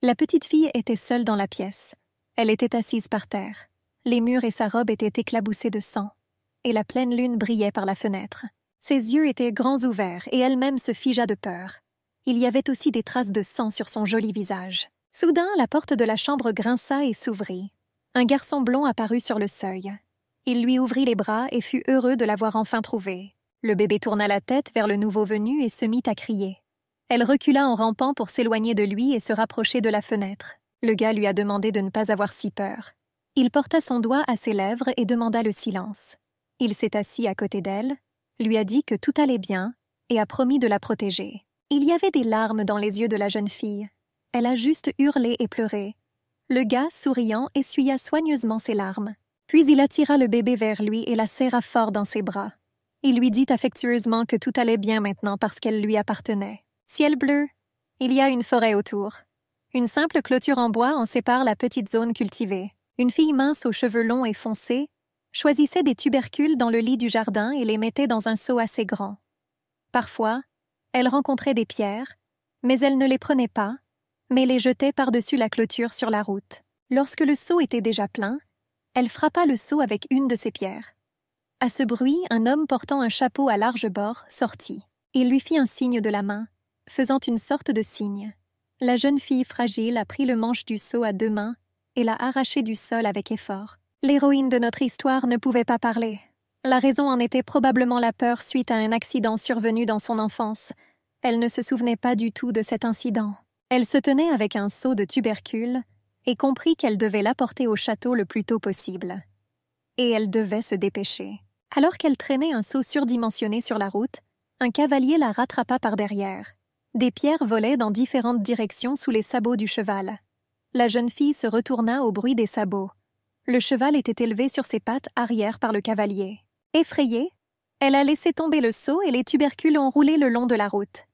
La petite fille était seule dans la pièce. Elle était assise par terre. Les murs et sa robe étaient éclaboussés de sang, et la pleine lune brillait par la fenêtre. Ses yeux étaient grands ouverts, et elle-même se figea de peur. Il y avait aussi des traces de sang sur son joli visage. Soudain, la porte de la chambre grinça et s'ouvrit. Un garçon blond apparut sur le seuil. Il lui ouvrit les bras et fut heureux de l'avoir enfin trouvé. Le bébé tourna la tête vers le nouveau venu et se mit à crier. Elle recula en rampant pour s'éloigner de lui et se rapprocher de la fenêtre. Le gars lui a demandé de ne pas avoir si peur. Il porta son doigt à ses lèvres et demanda le silence. Il s'est assis à côté d'elle, lui a dit que tout allait bien et a promis de la protéger. Il y avait des larmes dans les yeux de la jeune fille. Elle a juste hurlé et pleuré. Le gars, souriant, essuya soigneusement ses larmes. Puis il attira le bébé vers lui et la serra fort dans ses bras. Il lui dit affectueusement que tout allait bien maintenant parce qu'elle lui appartenait. Ciel bleu, il y a une forêt autour. Une simple clôture en bois en sépare la petite zone cultivée. Une fille mince aux cheveux longs et foncés choisissait des tubercules dans le lit du jardin et les mettait dans un seau assez grand. Parfois, elle rencontrait des pierres, mais elle ne les prenait pas, mais les jetait par-dessus la clôture sur la route. Lorsque le seau était déjà plein, elle frappa le seau avec une de ces pierres. À ce bruit, un homme portant un chapeau à large bord sortit. Il lui fit un signe de la main, faisant une sorte de signe. La jeune fille fragile a pris le manche du seau à 2 mains et l'a arraché du sol avec effort. L'héroïne de notre histoire ne pouvait pas parler. La raison en était probablement la peur suite à un accident survenu dans son enfance. Elle ne se souvenait pas du tout de cet incident. Elle se tenait avec un seau de tubercules et comprit qu'elle devait l'apporter au château le plus tôt possible. Et elle devait se dépêcher. Alors qu'elle traînait un seau surdimensionné sur la route, un cavalier la rattrapa par derrière. Des pierres volaient dans différentes directions sous les sabots du cheval. La jeune fille se retourna au bruit des sabots. Le cheval était élevé sur ses pattes arrière par le cavalier. Effrayée, elle a laissé tomber le seau et les tubercules ont roulé le long de la route.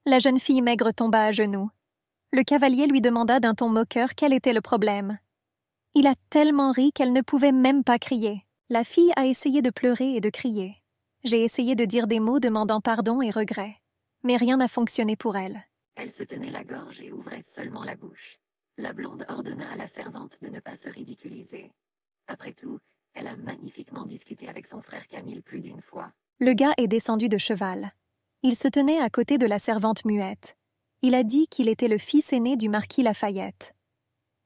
La jeune fille maigre tomba à genoux. Le cavalier lui demanda d'un ton moqueur quel était le problème. Il a tellement ri qu'elle ne pouvait même pas crier. La fille a essayé de pleurer et de crier. J'ai essayé de dire des mots demandant pardon et regret, mais rien n'a fonctionné pour elle. Elle se tenait la gorge et ouvrait seulement la bouche. La blonde ordonna à la servante de ne pas se ridiculiser. Après tout, elle a magnifiquement discuté avec son frère Camille plus d'une fois. Le gars est descendu de cheval. Il se tenait à côté de la servante muette. Il a dit qu'il était le fils aîné du marquis Lafayette.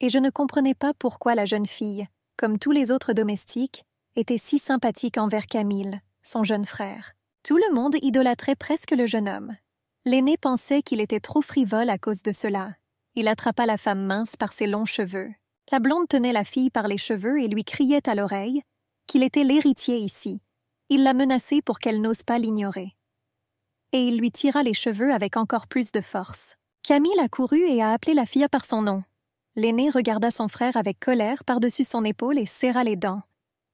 Et je ne comprenais pas pourquoi la jeune fille, comme tous les autres domestiques, était si sympathique envers Camille, son jeune frère. Tout le monde idolâtrait presque le jeune homme. L'aîné pensait qu'il était trop frivole à cause de cela. Il attrapa la femme mince par ses longs cheveux. La blonde tenait la fille par les cheveux et lui criait à l'oreille qu'il était l'héritier ici. Il l'a menacée pour qu'elle n'ose pas l'ignorer. Et il lui tira les cheveux avec encore plus de force. Camille a couru et a appelé la fille par son nom. L'aîné regarda son frère avec colère par-dessus son épaule et serra les dents.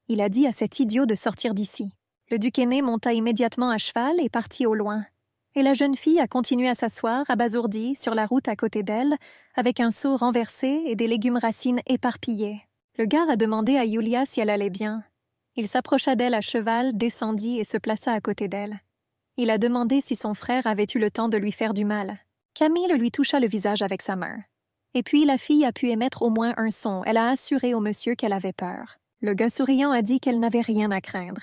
Il a dit à cet idiot de sortir d'ici. Le duc aîné monta immédiatement à cheval et partit au loin. Et la jeune fille a continué à s'asseoir, abasourdie, sur la route à côté d'elle, avec un seau renversé et des légumes racines éparpillés. Le gars a demandé à Yulia si elle allait bien. Il s'approcha d'elle à cheval, descendit et se plaça à côté d'elle. Il a demandé si son frère avait eu le temps de lui faire du mal. Camille lui toucha le visage avec sa main. Et puis la fille a pu émettre au moins un son. Elle a assuré au monsieur qu'elle avait peur. Le gars souriant a dit qu'elle n'avait rien à craindre.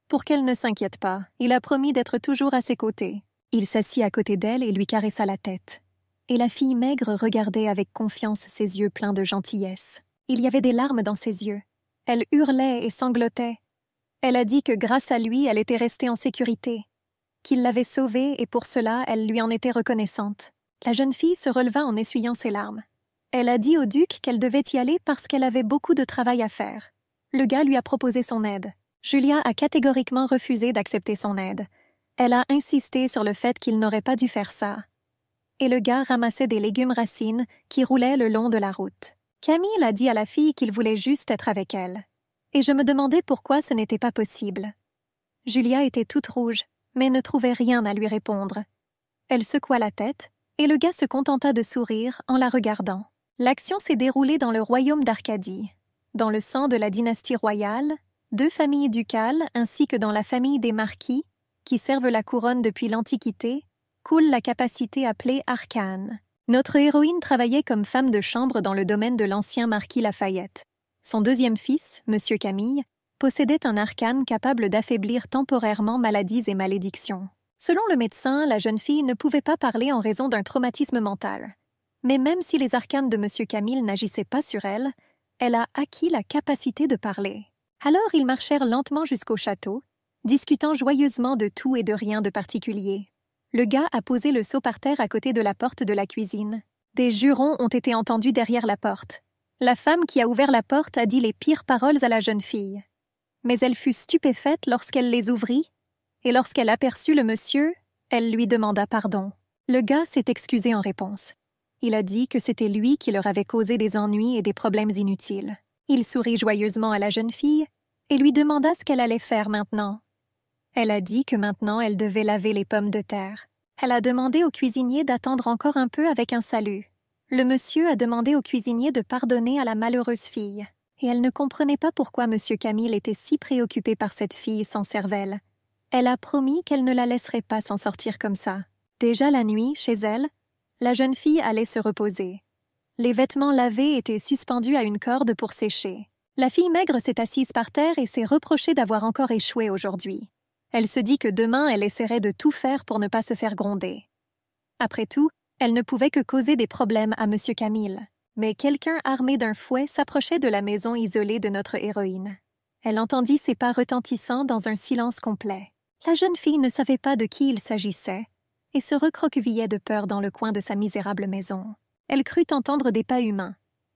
Pour qu'elle ne s'inquiète pas, il a promis d'être toujours à ses côtés. Il s'assit à côté d'elle et lui caressa la tête. Et la fille maigre regardait avec confiance ses yeux pleins de gentillesse. Il y avait des larmes dans ses yeux. Elle hurlait et sanglotait. Elle a dit que grâce à lui, elle était restée en sécurité, qu'il l'avait sauvée et pour cela, elle lui en était reconnaissante. La jeune fille se releva en essuyant ses larmes. Elle a dit au duc qu'elle devait y aller parce qu'elle avait beaucoup de travail à faire. Le gars lui a proposé son aide. Julia a catégoriquement refusé d'accepter son aide. Elle a insisté sur le fait qu'il n'aurait pas dû faire ça. Et le gars ramassait des légumes racines qui roulaient le long de la route. Camille a dit à la fille qu'il voulait juste être avec elle. Et je me demandais pourquoi ce n'était pas possible. Julia était toute rouge, mais ne trouvait rien à lui répondre. Elle secoua la tête, et le gars se contenta de sourire en la regardant. L'action s'est déroulée dans le royaume d'Arcadie. Dans le sang de la dynastie royale, 2 familles ducales ainsi que dans la famille des marquis, qui servent la couronne depuis l'Antiquité, coule la capacité appelée arcane. Notre héroïne travaillait comme femme de chambre dans le domaine de l'ancien marquis Lafayette. Son deuxième fils, Monsieur Camille, possédait un arcane capable d'affaiblir temporairement maladies et malédictions. Selon le médecin, la jeune fille ne pouvait pas parler en raison d'un traumatisme mental. Mais même si les arcanes de Monsieur Camille n'agissaient pas sur elle, elle a acquis la capacité de parler. Alors ils marchèrent lentement jusqu'au château, discutant joyeusement de tout et de rien de particulier. Le gars a posé le seau par terre à côté de la porte de la cuisine. Des jurons ont été entendus derrière la porte. La femme qui a ouvert la porte a dit les pires paroles à la jeune fille. Mais elle fut stupéfaite lorsqu'elle les ouvrit, et lorsqu'elle aperçut le monsieur, elle lui demanda pardon. Le gars s'est excusé en réponse. Il a dit que c'était lui qui leur avait causé des ennuis et des problèmes inutiles. Il sourit joyeusement à la jeune fille et lui demanda ce qu'elle allait faire maintenant. Elle a dit que maintenant elle devait laver les pommes de terre. Elle a demandé au cuisinier d'attendre encore un peu avec un salut. Le monsieur a demandé au cuisinier de pardonner à la malheureuse fille, et elle ne comprenait pas pourquoi Monsieur Camille était si préoccupé par cette fille sans cervelle. Elle a promis qu'elle ne la laisserait pas s'en sortir comme ça. Déjà la nuit, chez elle, la jeune fille allait se reposer. Les vêtements lavés étaient suspendus à une corde pour sécher. La fille maigre s'est assise par terre et s'est reprochée d'avoir encore échoué aujourd'hui. Elle se dit que demain, elle essaierait de tout faire pour ne pas se faire gronder. Après tout, elle ne pouvait que causer des problèmes à Monsieur Camille. Mais quelqu'un armé d'un fouet s'approchait de la maison isolée de notre héroïne. Elle entendit ses pas retentissant dans un silence complet. La jeune fille ne savait pas de qui il s'agissait et se recroquevillait de peur dans le coin de sa misérable maison. Elle crut entendre des pas humains,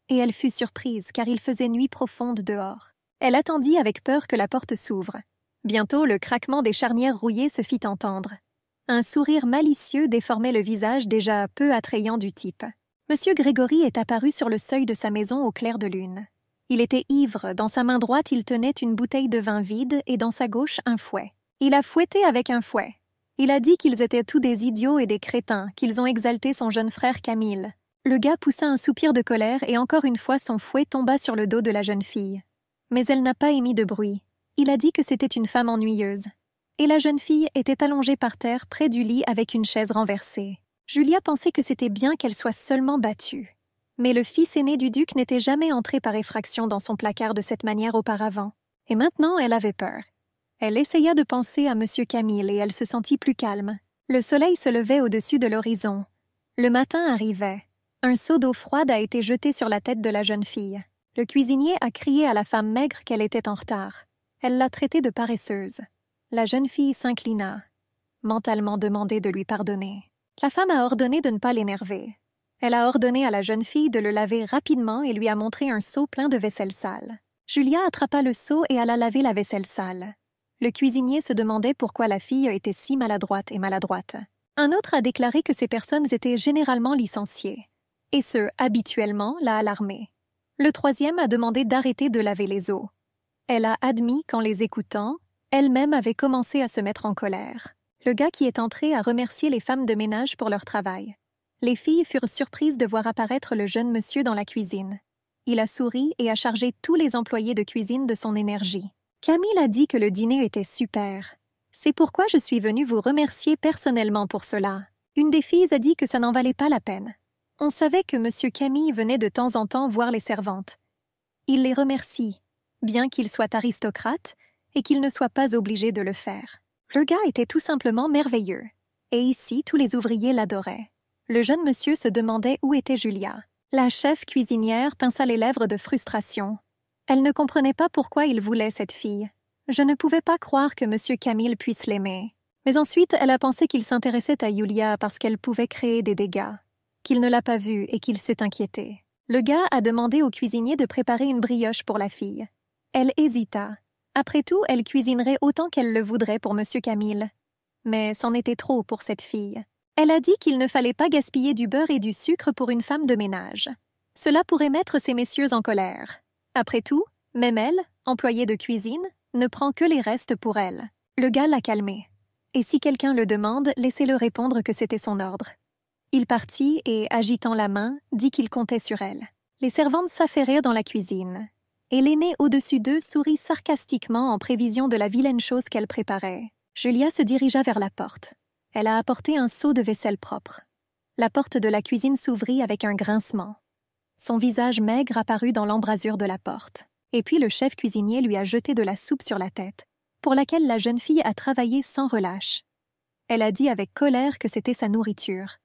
et elle fut surprise car il faisait nuit profonde dehors. Elle attendit avec peur que la porte s'ouvre. Bientôt, le craquement des charnières rouillées se fit entendre. Un sourire malicieux déformait le visage déjà peu attrayant du type. Monsieur Grégory est apparu sur le seuil de sa maison au clair de lune. Il était ivre, dans sa main droite il tenait une bouteille de vin vide et dans sa gauche un fouet. Il a fouetté avec un fouet. Il a dit qu'ils étaient tous des idiots et des crétins, qu'ils ont exalté son jeune frère Camille. Le gars poussa un soupir de colère et encore une fois son fouet tomba sur le dos de la jeune fille. Mais elle n'a pas émis de bruit. Il a dit que c'était une femme ennuyeuse. Et la jeune fille était allongée par terre près du lit avec une chaise renversée. Julia pensait que c'était bien qu'elle soit seulement battue. Mais le fils aîné du duc n'était jamais entré par effraction dans son placard de cette manière auparavant. Et maintenant, elle avait peur. Elle essaya de penser à Monsieur Camille et elle se sentit plus calme. Le soleil se levait au-dessus de l'horizon. Le matin arrivait. Un seau d'eau froide a été jeté sur la tête de la jeune fille. Le cuisinier a crié à la femme maigre qu'elle était en retard. Elle l'a traitée de paresseuse. La jeune fille s'inclina, mentalement demandé de lui pardonner. La femme a ordonné de ne pas l'énerver. Elle a ordonné à la jeune fille de le laver rapidement et lui a montré un seau plein de vaisselle sale. Julia attrapa le seau et alla laver la vaisselle sale. Le cuisinier se demandait pourquoi la fille était si maladroite et maladroite. Un autre a déclaré que ces personnes étaient généralement licenciées. Et ce, habituellement, l'a alarmée. Le troisième a demandé d'arrêter de laver les os. Elle a admis qu'en les écoutant, elle-même avait commencé à se mettre en colère. Le gars qui est entré a remercié les femmes de ménage pour leur travail. Les filles furent surprises de voir apparaître le jeune monsieur dans la cuisine. Il a souri et a chargé tous les employés de cuisine de son énergie. Camille a dit que le dîner était super. C'est pourquoi je suis venue vous remercier personnellement pour cela. Une des filles a dit que ça n'en valait pas la peine. On savait que Monsieur Camille venait de temps en temps voir les servantes. Il les remercie, bien qu'il soit aristocrate et qu'il ne soit pas obligé de le faire. Le gars était tout simplement merveilleux. Et ici, tous les ouvriers l'adoraient. Le jeune monsieur se demandait où était Julia. La chef cuisinière pinça les lèvres de frustration. Elle ne comprenait pas pourquoi il voulait cette fille. Je ne pouvais pas croire que Monsieur Camille puisse l'aimer. Mais ensuite, elle a pensé qu'il s'intéressait à Julia parce qu'elle pouvait créer des dégâts, qu'il ne l'a pas vue et qu'il s'est inquiété. Le gars a demandé au cuisinier de préparer une brioche pour la fille. Elle hésita. Après tout, elle cuisinerait autant qu'elle le voudrait pour Monsieur Camille. Mais c'en était trop pour cette fille. Elle a dit qu'il ne fallait pas gaspiller du beurre et du sucre pour une femme de ménage. Cela pourrait mettre ces messieurs en colère. Après tout, même elle, employée de cuisine, ne prend que les restes pour elle. Le gars l'a calmée. Et si quelqu'un le demande, laissez-le répondre que c'était son ordre. Il partit et, agitant la main, dit qu'il comptait sur elle. Les servantes s'affairèrent dans la cuisine. Et l'aînée au-dessus d'eux sourit sarcastiquement en prévision de la vilaine chose qu'elle préparait. Julia se dirigea vers la porte. Elle a apporté un seau de vaisselle propre. La porte de la cuisine s'ouvrit avec un grincement. Son visage maigre apparut dans l'embrasure de la porte. Et puis le chef cuisinier lui a jeté de la soupe sur la tête, pour laquelle la jeune fille a travaillé sans relâche. Elle a dit avec colère que c'était sa nourriture.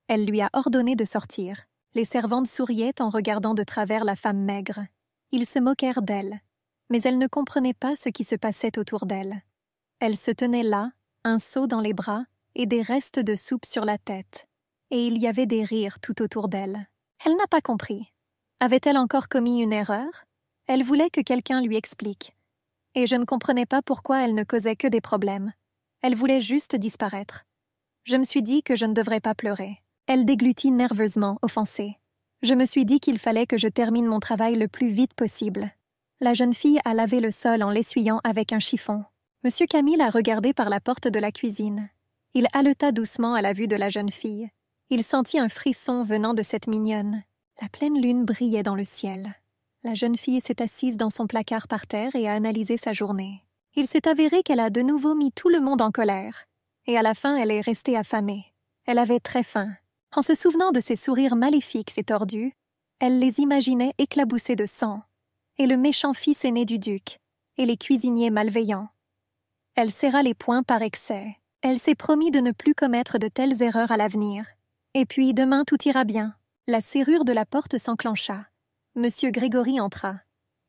Elle lui a ordonné de sortir. Les servantes souriaient en regardant de travers la femme maigre. Ils se moquèrent d'elle, mais elle ne comprenait pas ce qui se passait autour d'elle. Elle se tenait là, un seau dans les bras et des restes de soupe sur la tête. Et il y avait des rires tout autour d'elle. Elle n'a pas compris. Avait-elle encore commis une erreur? Elle voulait que quelqu'un lui explique. Et je ne comprenais pas pourquoi elle ne causait que des problèmes. Elle voulait juste disparaître. Je me suis dit que je ne devrais pas pleurer. Elle déglutit nerveusement, offensée. Je me suis dit qu'il fallait que je termine mon travail le plus vite possible. La jeune fille a lavé le sol en l'essuyant avec un chiffon. Monsieur Camille a regardé par la porte de la cuisine. Il haleta doucement à la vue de la jeune fille. Il sentit un frisson venant de cette mignonne. La pleine lune brillait dans le ciel. La jeune fille s'est assise dans son placard par terre et a analysé sa journée. Il s'est avéré qu'elle a de nouveau mis tout le monde en colère. Et à la fin, elle est restée affamée. Elle avait très faim. En se souvenant de ses sourires maléfiques et tordus, elle les imaginait éclaboussés de sang, et le méchant fils aîné du duc, et les cuisiniers malveillants. Elle serra les poings par excès. Elle s'est promis de ne plus commettre de telles erreurs à l'avenir. Et puis, demain, tout ira bien. La serrure de la porte s'enclencha. Monsieur Grégory entra.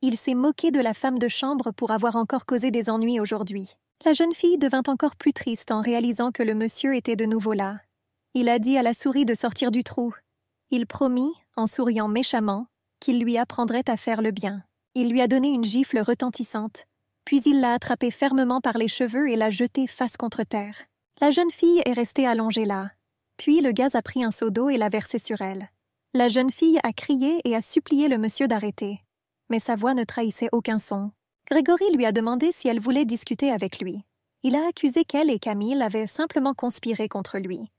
Il s'est moqué de la femme de chambre pour avoir encore causé des ennuis aujourd'hui. La jeune fille devint encore plus triste en réalisant que le monsieur était de nouveau là. Il a dit à la souris de sortir du trou. Il promit, en souriant méchamment, qu'il lui apprendrait à faire le bien. Il lui a donné une gifle retentissante, puis il l'a attrapée fermement par les cheveux et l'a jetée face contre terre. La jeune fille est restée allongée là. Puis le gaz a pris un seau d'eau et l'a versé sur elle. La jeune fille a crié et a supplié le monsieur d'arrêter. Mais sa voix ne trahissait aucun son. Grégory lui a demandé si elle voulait discuter avec lui. Il a accusé qu'elle et Camille avaient simplement conspiré contre lui.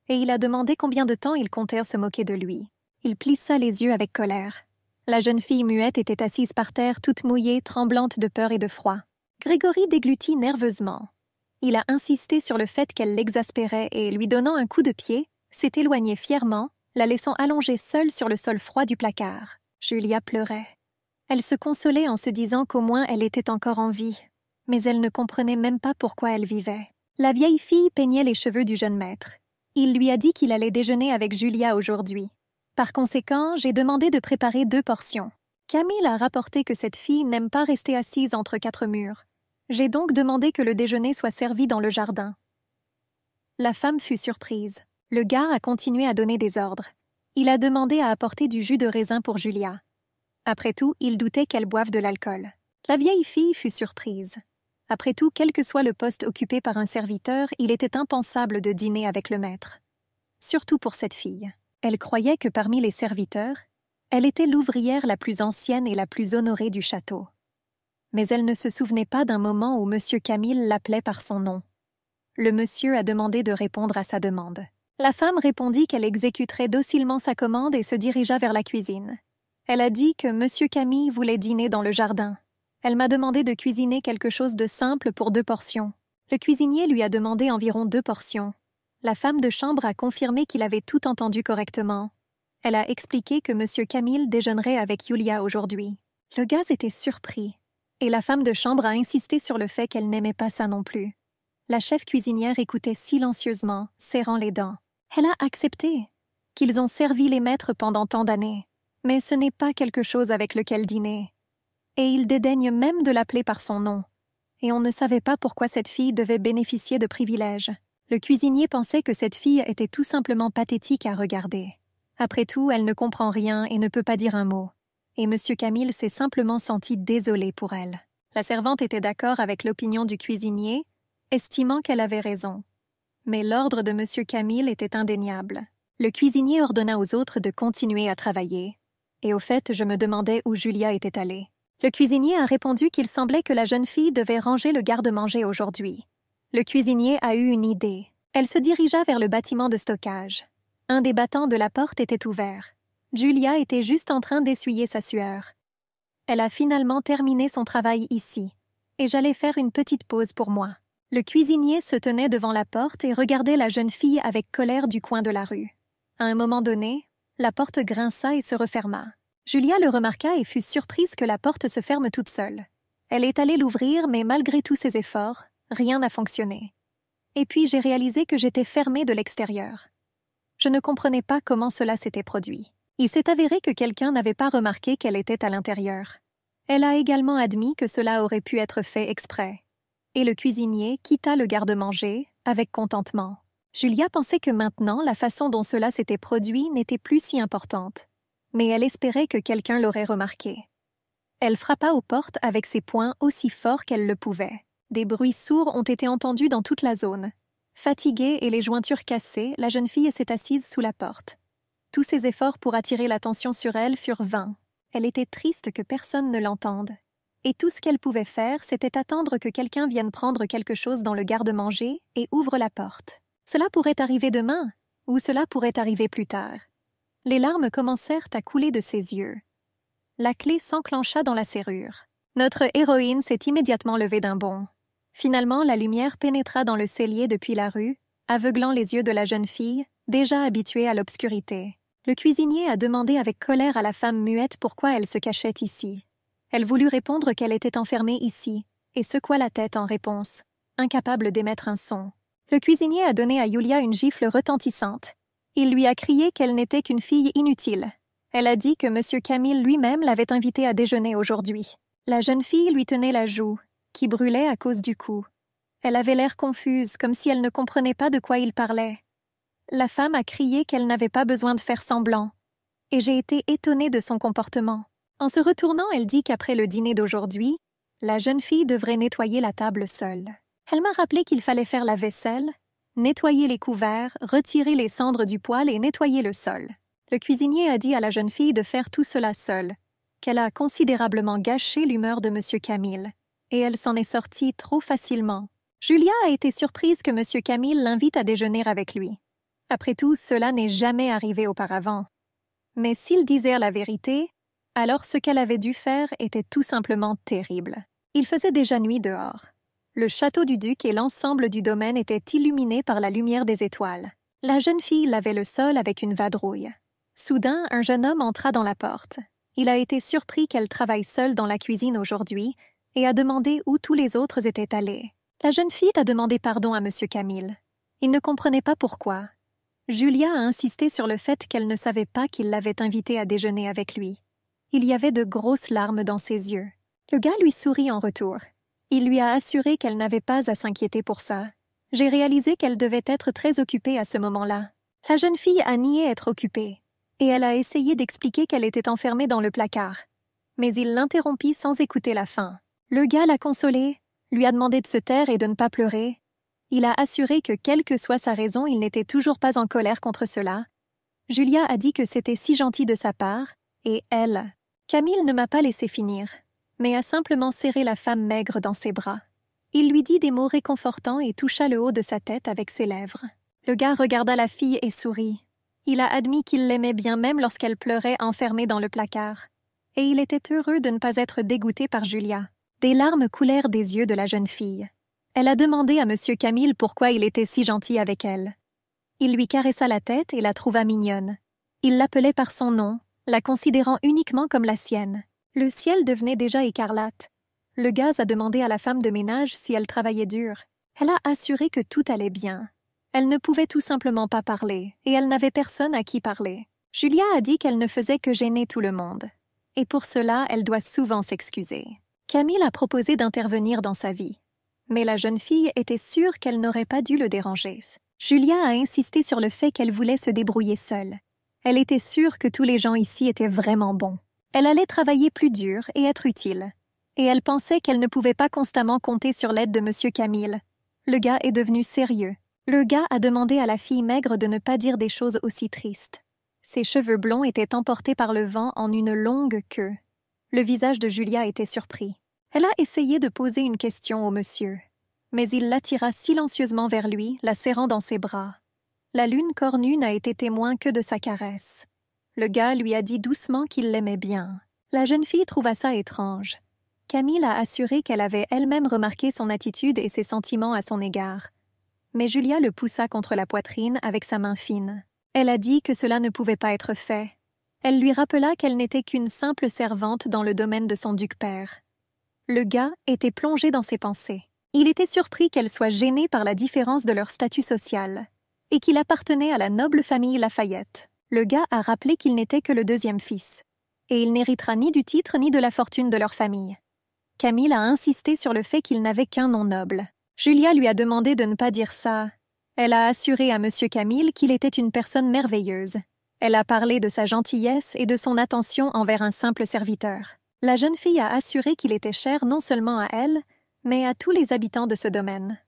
Et il a demandé combien de temps ils comptèrent se moquer de lui. Il plissa les yeux avec colère. La jeune fille muette était assise par terre, toute mouillée, tremblante de peur et de froid. Grégory déglutit nerveusement. Il a insisté sur le fait qu'elle l'exaspérait et, lui donnant un coup de pied, s'est éloigné fièrement, la laissant allongée seule sur le sol froid du placard. Julia pleurait. Elle se consolait en se disant qu'au moins elle était encore en vie. Mais elle ne comprenait même pas pourquoi elle vivait. La vieille fille peignait les cheveux du jeune maître. Il lui a dit qu'il allait déjeuner avec Julia aujourd'hui. Par conséquent, j'ai demandé de préparer 2 portions. Camille a rapporté que cette fille n'aime pas rester assise entre 4 murs. J'ai donc demandé que le déjeuner soit servi dans le jardin. La femme fut surprise. Le gars a continué à donner des ordres. Il a demandé à apporter du jus de raisin pour Julia. Après tout, il doutait qu'elle boive de l'alcool. La vieille fille fut surprise. Après tout, quel que soit le poste occupé par un serviteur, il était impensable de dîner avec le maître. Surtout pour cette fille. Elle croyait que parmi les serviteurs, elle était l'ouvrière la plus ancienne et la plus honorée du château. Mais elle ne se souvenait pas d'un moment où M. Camille l'appelait par son nom. Le monsieur a demandé de répondre à sa demande. La femme répondit qu'elle exécuterait docilement sa commande et se dirigea vers la cuisine. Elle a dit que M. Camille voulait dîner dans le jardin. Elle m'a demandé de cuisiner quelque chose de simple pour 2 portions. Le cuisinier lui a demandé environ 2 portions. La femme de chambre a confirmé qu'il avait tout entendu correctement. Elle a expliqué que M. Camille déjeunerait avec Julia aujourd'hui. Le gaz était surpris, et la femme de chambre a insisté sur le fait qu'elle n'aimait pas ça non plus. La chef cuisinière écoutait silencieusement, serrant les dents. Elle a accepté qu'ils ont servi les maîtres pendant tant d'années, mais ce n'est pas quelque chose avec lequel dîner. Et il dédaigne même de l'appeler par son nom. Et on ne savait pas pourquoi cette fille devait bénéficier de privilèges. Le cuisinier pensait que cette fille était tout simplement pathétique à regarder. Après tout, elle ne comprend rien et ne peut pas dire un mot. Et M. Camille s'est simplement senti désolé pour elle. La servante était d'accord avec l'opinion du cuisinier, estimant qu'elle avait raison. Mais l'ordre de M. Camille était indéniable. Le cuisinier ordonna aux autres de continuer à travailler. Et au fait, je me demandais où Julia était allée. Le cuisinier a répondu qu'il semblait que la jeune fille devait ranger le garde-manger aujourd'hui. Le cuisinier a eu une idée. Elle se dirigea vers le bâtiment de stockage. Un des battants de la porte était ouvert. Julia était juste en train d'essuyer sa sueur. Elle a finalement terminé son travail ici, et j'allais faire une petite pause pour moi. Le cuisinier se tenait devant la porte et regardait la jeune fille avec colère du coin de la rue. À un moment donné, la porte grinça et se referma. Julia le remarqua et fut surprise que la porte se ferme toute seule. Elle est allée l'ouvrir, mais malgré tous ses efforts, rien n'a fonctionné. Et puis j'ai réalisé que j'étais fermée de l'extérieur. Je ne comprenais pas comment cela s'était produit. Il s'est avéré que quelqu'un n'avait pas remarqué qu'elle était à l'intérieur. Elle a également admis que cela aurait pu être fait exprès. Et le cuisinier quitta le garde-manger avec contentement. Julia pensait que maintenant, la façon dont cela s'était produit n'était plus si importante. Mais elle espérait que quelqu'un l'aurait remarqué. Elle frappa aux portes avec ses poings aussi fort qu'elle le pouvait. Des bruits sourds ont été entendus dans toute la zone. Fatiguée et les jointures cassées, la jeune fille s'est assise sous la porte. Tous ses efforts pour attirer l'attention sur elle furent vains. Elle était triste que personne ne l'entende. Et tout ce qu'elle pouvait faire, c'était attendre que quelqu'un vienne prendre quelque chose dans le garde-manger et ouvre la porte. Cela pourrait arriver demain, ou cela pourrait arriver plus tard. Les larmes commencèrent à couler de ses yeux. La clé s'enclencha dans la serrure. Notre héroïne s'est immédiatement levée d'un bond. Finalement, la lumière pénétra dans le cellier depuis la rue, aveuglant les yeux de la jeune fille, déjà habituée à l'obscurité. Le cuisinier a demandé avec colère à la femme muette pourquoi elle se cachait ici. Elle voulut répondre qu'elle était enfermée ici, et secoua la tête en réponse, incapable d'émettre un son. Le cuisinier a donné à Julia une gifle retentissante. Il lui a crié qu'elle n'était qu'une fille inutile. Elle a dit que M. Camille lui-même l'avait invitée à déjeuner aujourd'hui. La jeune fille lui tenait la joue, qui brûlait à cause du coup. Elle avait l'air confuse, comme si elle ne comprenait pas de quoi il parlait. La femme a crié qu'elle n'avait pas besoin de faire semblant, et j'ai été étonnée de son comportement. En se retournant, elle dit qu'après le dîner d'aujourd'hui, la jeune fille devrait nettoyer la table seule. Elle m'a rappelé qu'il fallait faire la vaisselle, nettoyer les couverts, retirer les cendres du poêle et nettoyer le sol. Le cuisinier a dit à la jeune fille de faire tout cela seule, qu'elle a considérablement gâché l'humeur de M. Camille, et elle s'en est sortie trop facilement. Julia a été surprise que M. Camille l'invite à déjeuner avec lui. Après tout, cela n'est jamais arrivé auparavant. Mais s'ils disèrent la vérité, alors ce qu'elle avait dû faire était tout simplement terrible. Il faisait déjà nuit dehors. Le château du duc et l'ensemble du domaine étaient illuminés par la lumière des étoiles. La jeune fille lavait le sol avec une vadrouille. Soudain, un jeune homme entra dans la porte. Il a été surpris qu'elle travaille seule dans la cuisine aujourd'hui et a demandé où tous les autres étaient allés. La jeune fille a demandé pardon à M. Camille. Il ne comprenait pas pourquoi. Julia a insisté sur le fait qu'elle ne savait pas qu'il l'avait invitée à déjeuner avec lui. Il y avait de grosses larmes dans ses yeux. Le gars lui sourit en retour. Il lui a assuré qu'elle n'avait pas à s'inquiéter pour ça. J'ai réalisé qu'elle devait être très occupée à ce moment-là. La jeune fille a nié être occupée, et elle a essayé d'expliquer qu'elle était enfermée dans le placard. Mais il l'interrompit sans écouter la fin. Le gars l'a consolée, lui a demandé de se taire et de ne pas pleurer. Il a assuré que quelle que soit sa raison, il n'était toujours pas en colère contre cela. Julia a dit que c'était si gentil de sa part, et elle. Camille ne m'a pas laissé finir, mais a simplement serré la femme maigre dans ses bras. Il lui dit des mots réconfortants et toucha le haut de sa tête avec ses lèvres. Le gars regarda la fille et sourit. Il a admis qu'il l'aimait bien même lorsqu'elle pleurait enfermée dans le placard. Et il était heureux de ne pas être dégoûté par Julia. Des larmes coulèrent des yeux de la jeune fille. Elle a demandé à M. Camille pourquoi il était si gentil avec elle. Il lui caressa la tête et la trouva mignonne. Il l'appelait par son nom, la considérant uniquement comme la sienne. Le ciel devenait déjà écarlate. Le gaz a demandé à la femme de ménage si elle travaillait dur. Elle a assuré que tout allait bien. Elle ne pouvait tout simplement pas parler, et elle n'avait personne à qui parler. Julia a dit qu'elle ne faisait que gêner tout le monde. Et pour cela, elle doit souvent s'excuser. Camille a proposé d'intervenir dans sa vie. Mais la jeune fille était sûre qu'elle n'aurait pas dû le déranger. Julia a insisté sur le fait qu'elle voulait se débrouiller seule. Elle était sûre que tous les gens ici étaient vraiment bons. Elle allait travailler plus dur et être utile. Et elle pensait qu'elle ne pouvait pas constamment compter sur l'aide de M. Camille. Le gars est devenu sérieux. Le gars a demandé à la fille maigre de ne pas dire des choses aussi tristes. Ses cheveux blonds étaient emportés par le vent en une longue queue. Le visage de Julia était surpris. Elle a essayé de poser une question au monsieur, mais il l'attira silencieusement vers lui, la serrant dans ses bras. La lune cornue n'a été témoin que de sa caresse. Le gars lui a dit doucement qu'il l'aimait bien. La jeune fille trouva ça étrange. Camille a assuré qu'elle avait elle-même remarqué son attitude et ses sentiments à son égard. Mais Julia le poussa contre la poitrine avec sa main fine. Elle a dit que cela ne pouvait pas être fait. Elle lui rappela qu'elle n'était qu'une simple servante dans le domaine de son duc-père. Le gars était plongé dans ses pensées. Il était surpris qu'elle soit gênée par la différence de leur statut social et qu'il appartenait à la noble famille Lafayette. Le gars a rappelé qu'il n'était que le deuxième fils, et il n'héritera ni du titre ni de la fortune de leur famille. Camille a insisté sur le fait qu'il n'avait qu'un nom noble. Julia lui a demandé de ne pas dire ça. Elle a assuré à M. Camille qu'il était une personne merveilleuse. Elle a parlé de sa gentillesse et de son attention envers un simple serviteur. La jeune fille a assuré qu'il était cher non seulement à elle, mais à tous les habitants de ce domaine.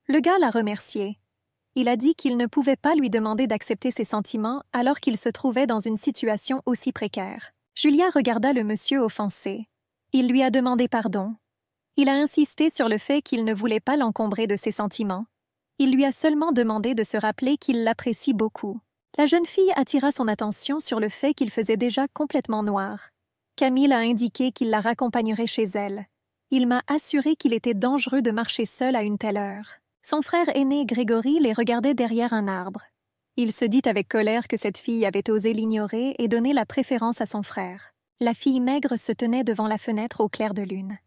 Le gars l'a remercié. Il a dit qu'il ne pouvait pas lui demander d'accepter ses sentiments alors qu'il se trouvait dans une situation aussi précaire. Julia regarda le monsieur offensé. Il lui a demandé pardon. Il a insisté sur le fait qu'il ne voulait pas l'encombrer de ses sentiments. Il lui a seulement demandé de se rappeler qu'il l'apprécie beaucoup. La jeune fille attira son attention sur le fait qu'il faisait déjà complètement noir. Camille a indiqué qu'il la raccompagnerait chez elle. Il m'a assuré qu'il était dangereux de marcher seul à une telle heure. Son frère aîné, Grégory, les regardait derrière un arbre. Il se dit avec colère que cette fille avait osé l'ignorer et donner la préférence à son frère. La fille maigre se tenait devant la fenêtre au clair de lune.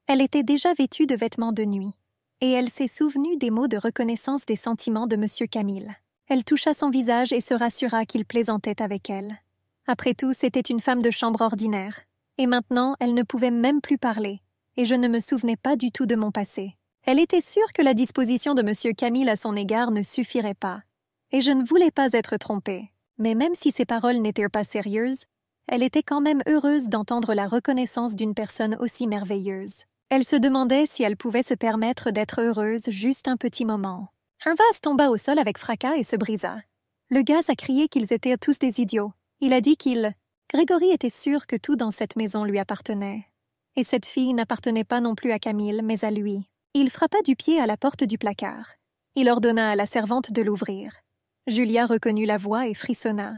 Elle était déjà vêtue de vêtements de nuit, et elle s'est souvenue des mots de reconnaissance des sentiments de M. Camille. Elle toucha son visage et se rassura qu'il plaisantait avec elle. Après tout, c'était une femme de chambre ordinaire, et maintenant elle ne pouvait même plus parler, et je ne me souvenais pas du tout de mon passé. Elle était sûre que la disposition de M. Camille à son égard ne suffirait pas, et je ne voulais pas être trompée. Mais même si ses paroles n'étaient pas sérieuses, elle était quand même heureuse d'entendre la reconnaissance d'une personne aussi merveilleuse. Elle se demandait si elle pouvait se permettre d'être heureuse juste un petit moment. Un vase tomba au sol avec fracas et se brisa. Le gars a crié qu'ils étaient tous des idiots. Il a dit Grégory était sûr que tout dans cette maison lui appartenait. Et cette fille n'appartenait pas non plus à Camille, mais à lui. Il frappa du pied à la porte du placard. Il ordonna à la servante de l'ouvrir. Julia reconnut la voix et frissonna.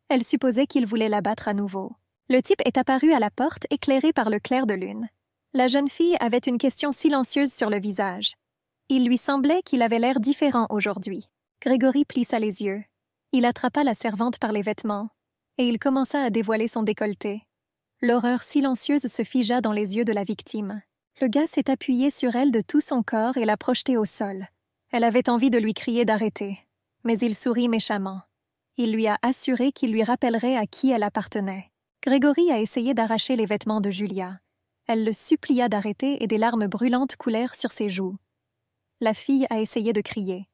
Elle supposait qu'il voulait la battre à nouveau. Le type est apparu à la porte, éclairé par le clair de lune. La jeune fille avait une question silencieuse sur le visage. Il lui semblait qu'il avait l'air différent aujourd'hui. Grégory plissa les yeux. Il attrapa la servante par les vêtements, et il commença à dévoiler son décolleté. L'horreur silencieuse se figea dans les yeux de la victime. Le gars s'est appuyé sur elle de tout son corps et l'a projetée au sol. Elle avait envie de lui crier d'arrêter, mais il sourit méchamment. Il lui a assuré qu'il lui rappellerait à qui elle appartenait. Grégory a essayé d'arracher les vêtements de Julia. Elle le supplia d'arrêter et des larmes brûlantes coulèrent sur ses joues. La fille a essayé de crier.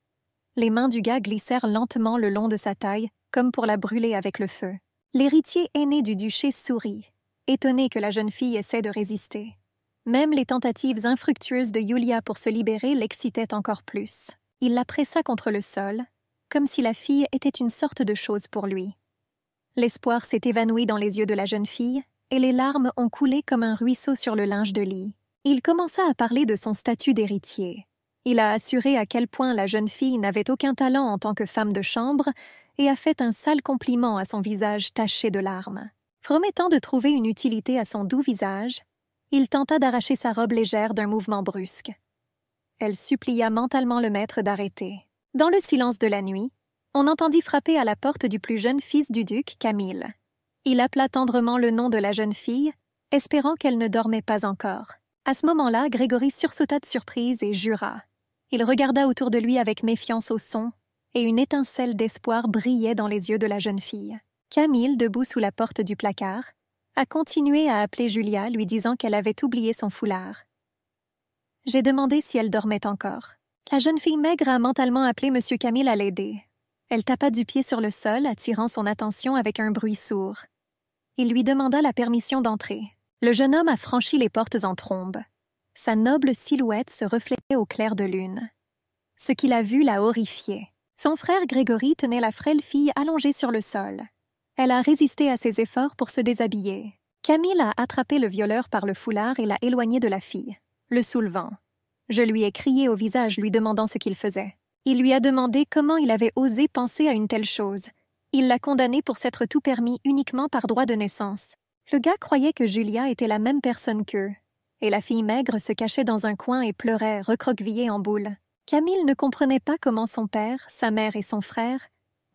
Les mains du gars glissèrent lentement le long de sa taille, comme pour la brûler avec le feu. L'héritier aîné du duché sourit, étonné que la jeune fille essaie de résister. Même les tentatives infructueuses de Julia pour se libérer l'excitaient encore plus. Il la pressa contre le sol, comme si la fille était une sorte de chose pour lui. L'espoir s'est évanoui dans les yeux de la jeune fille, et les larmes ont coulé comme un ruisseau sur le linge de lit. Il commença à parler de son statut d'héritier. Il a assuré à quel point la jeune fille n'avait aucun talent en tant que femme de chambre et a fait un sale compliment à son visage taché de larmes. Promettant de trouver une utilité à son doux visage, il tenta d'arracher sa robe légère d'un mouvement brusque. Elle supplia mentalement le maître d'arrêter. Dans le silence de la nuit, on entendit frapper à la porte du plus jeune fils du duc, Camille. Il appela tendrement le nom de la jeune fille, espérant qu'elle ne dormait pas encore. À ce moment-là, Grégory sursauta de surprise et jura. Il regarda autour de lui avec méfiance au son, et une étincelle d'espoir brillait dans les yeux de la jeune fille. Camille, debout sous la porte du placard, a continué à appeler Julia, lui disant qu'elle avait oublié son foulard. J'ai demandé si elle dormait encore. La jeune fille maigre a mentalement appelé M. Camille à l'aider. Elle tapa du pied sur le sol, attirant son attention avec un bruit sourd. Il lui demanda la permission d'entrer. Le jeune homme a franchi les portes en trombe. Sa noble silhouette se reflétait au clair de lune. Ce qu'il a vu l'a horrifié. Son frère Grégory tenait la frêle fille allongée sur le sol. Elle a résisté à ses efforts pour se déshabiller. Camille a attrapé le violeur par le foulard et l'a éloigné de la fille, le soulevant. Je lui ai crié au visage lui demandant ce qu'il faisait. Il lui a demandé comment il avait osé penser à une telle chose. Il l'a condamné pour s'être tout permis uniquement par droit de naissance. Le gars croyait que Julia était la même personne qu'eux, et la fille maigre se cachait dans un coin et pleurait, recroquevillée en boule. Camille ne comprenait pas comment son père, sa mère et son frère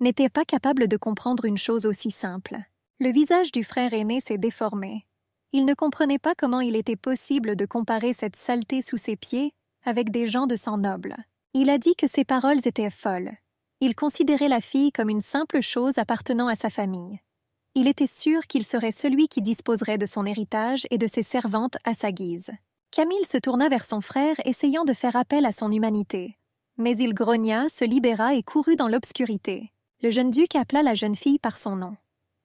n'était pas capable de comprendre une chose aussi simple. Le visage du frère aîné s'est déformé. Il ne comprenait pas comment il était possible de comparer cette saleté sous ses pieds avec des gens de sang noble. Il a dit que ses paroles étaient folles. Il considérait la fille comme une simple chose appartenant à sa famille. Il était sûr qu'il serait celui qui disposerait de son héritage et de ses servantes à sa guise. Camille se tourna vers son frère, essayant de faire appel à son humanité. Mais il grogna, se libéra et courut dans l'obscurité. Le jeune duc appela la jeune fille par son nom.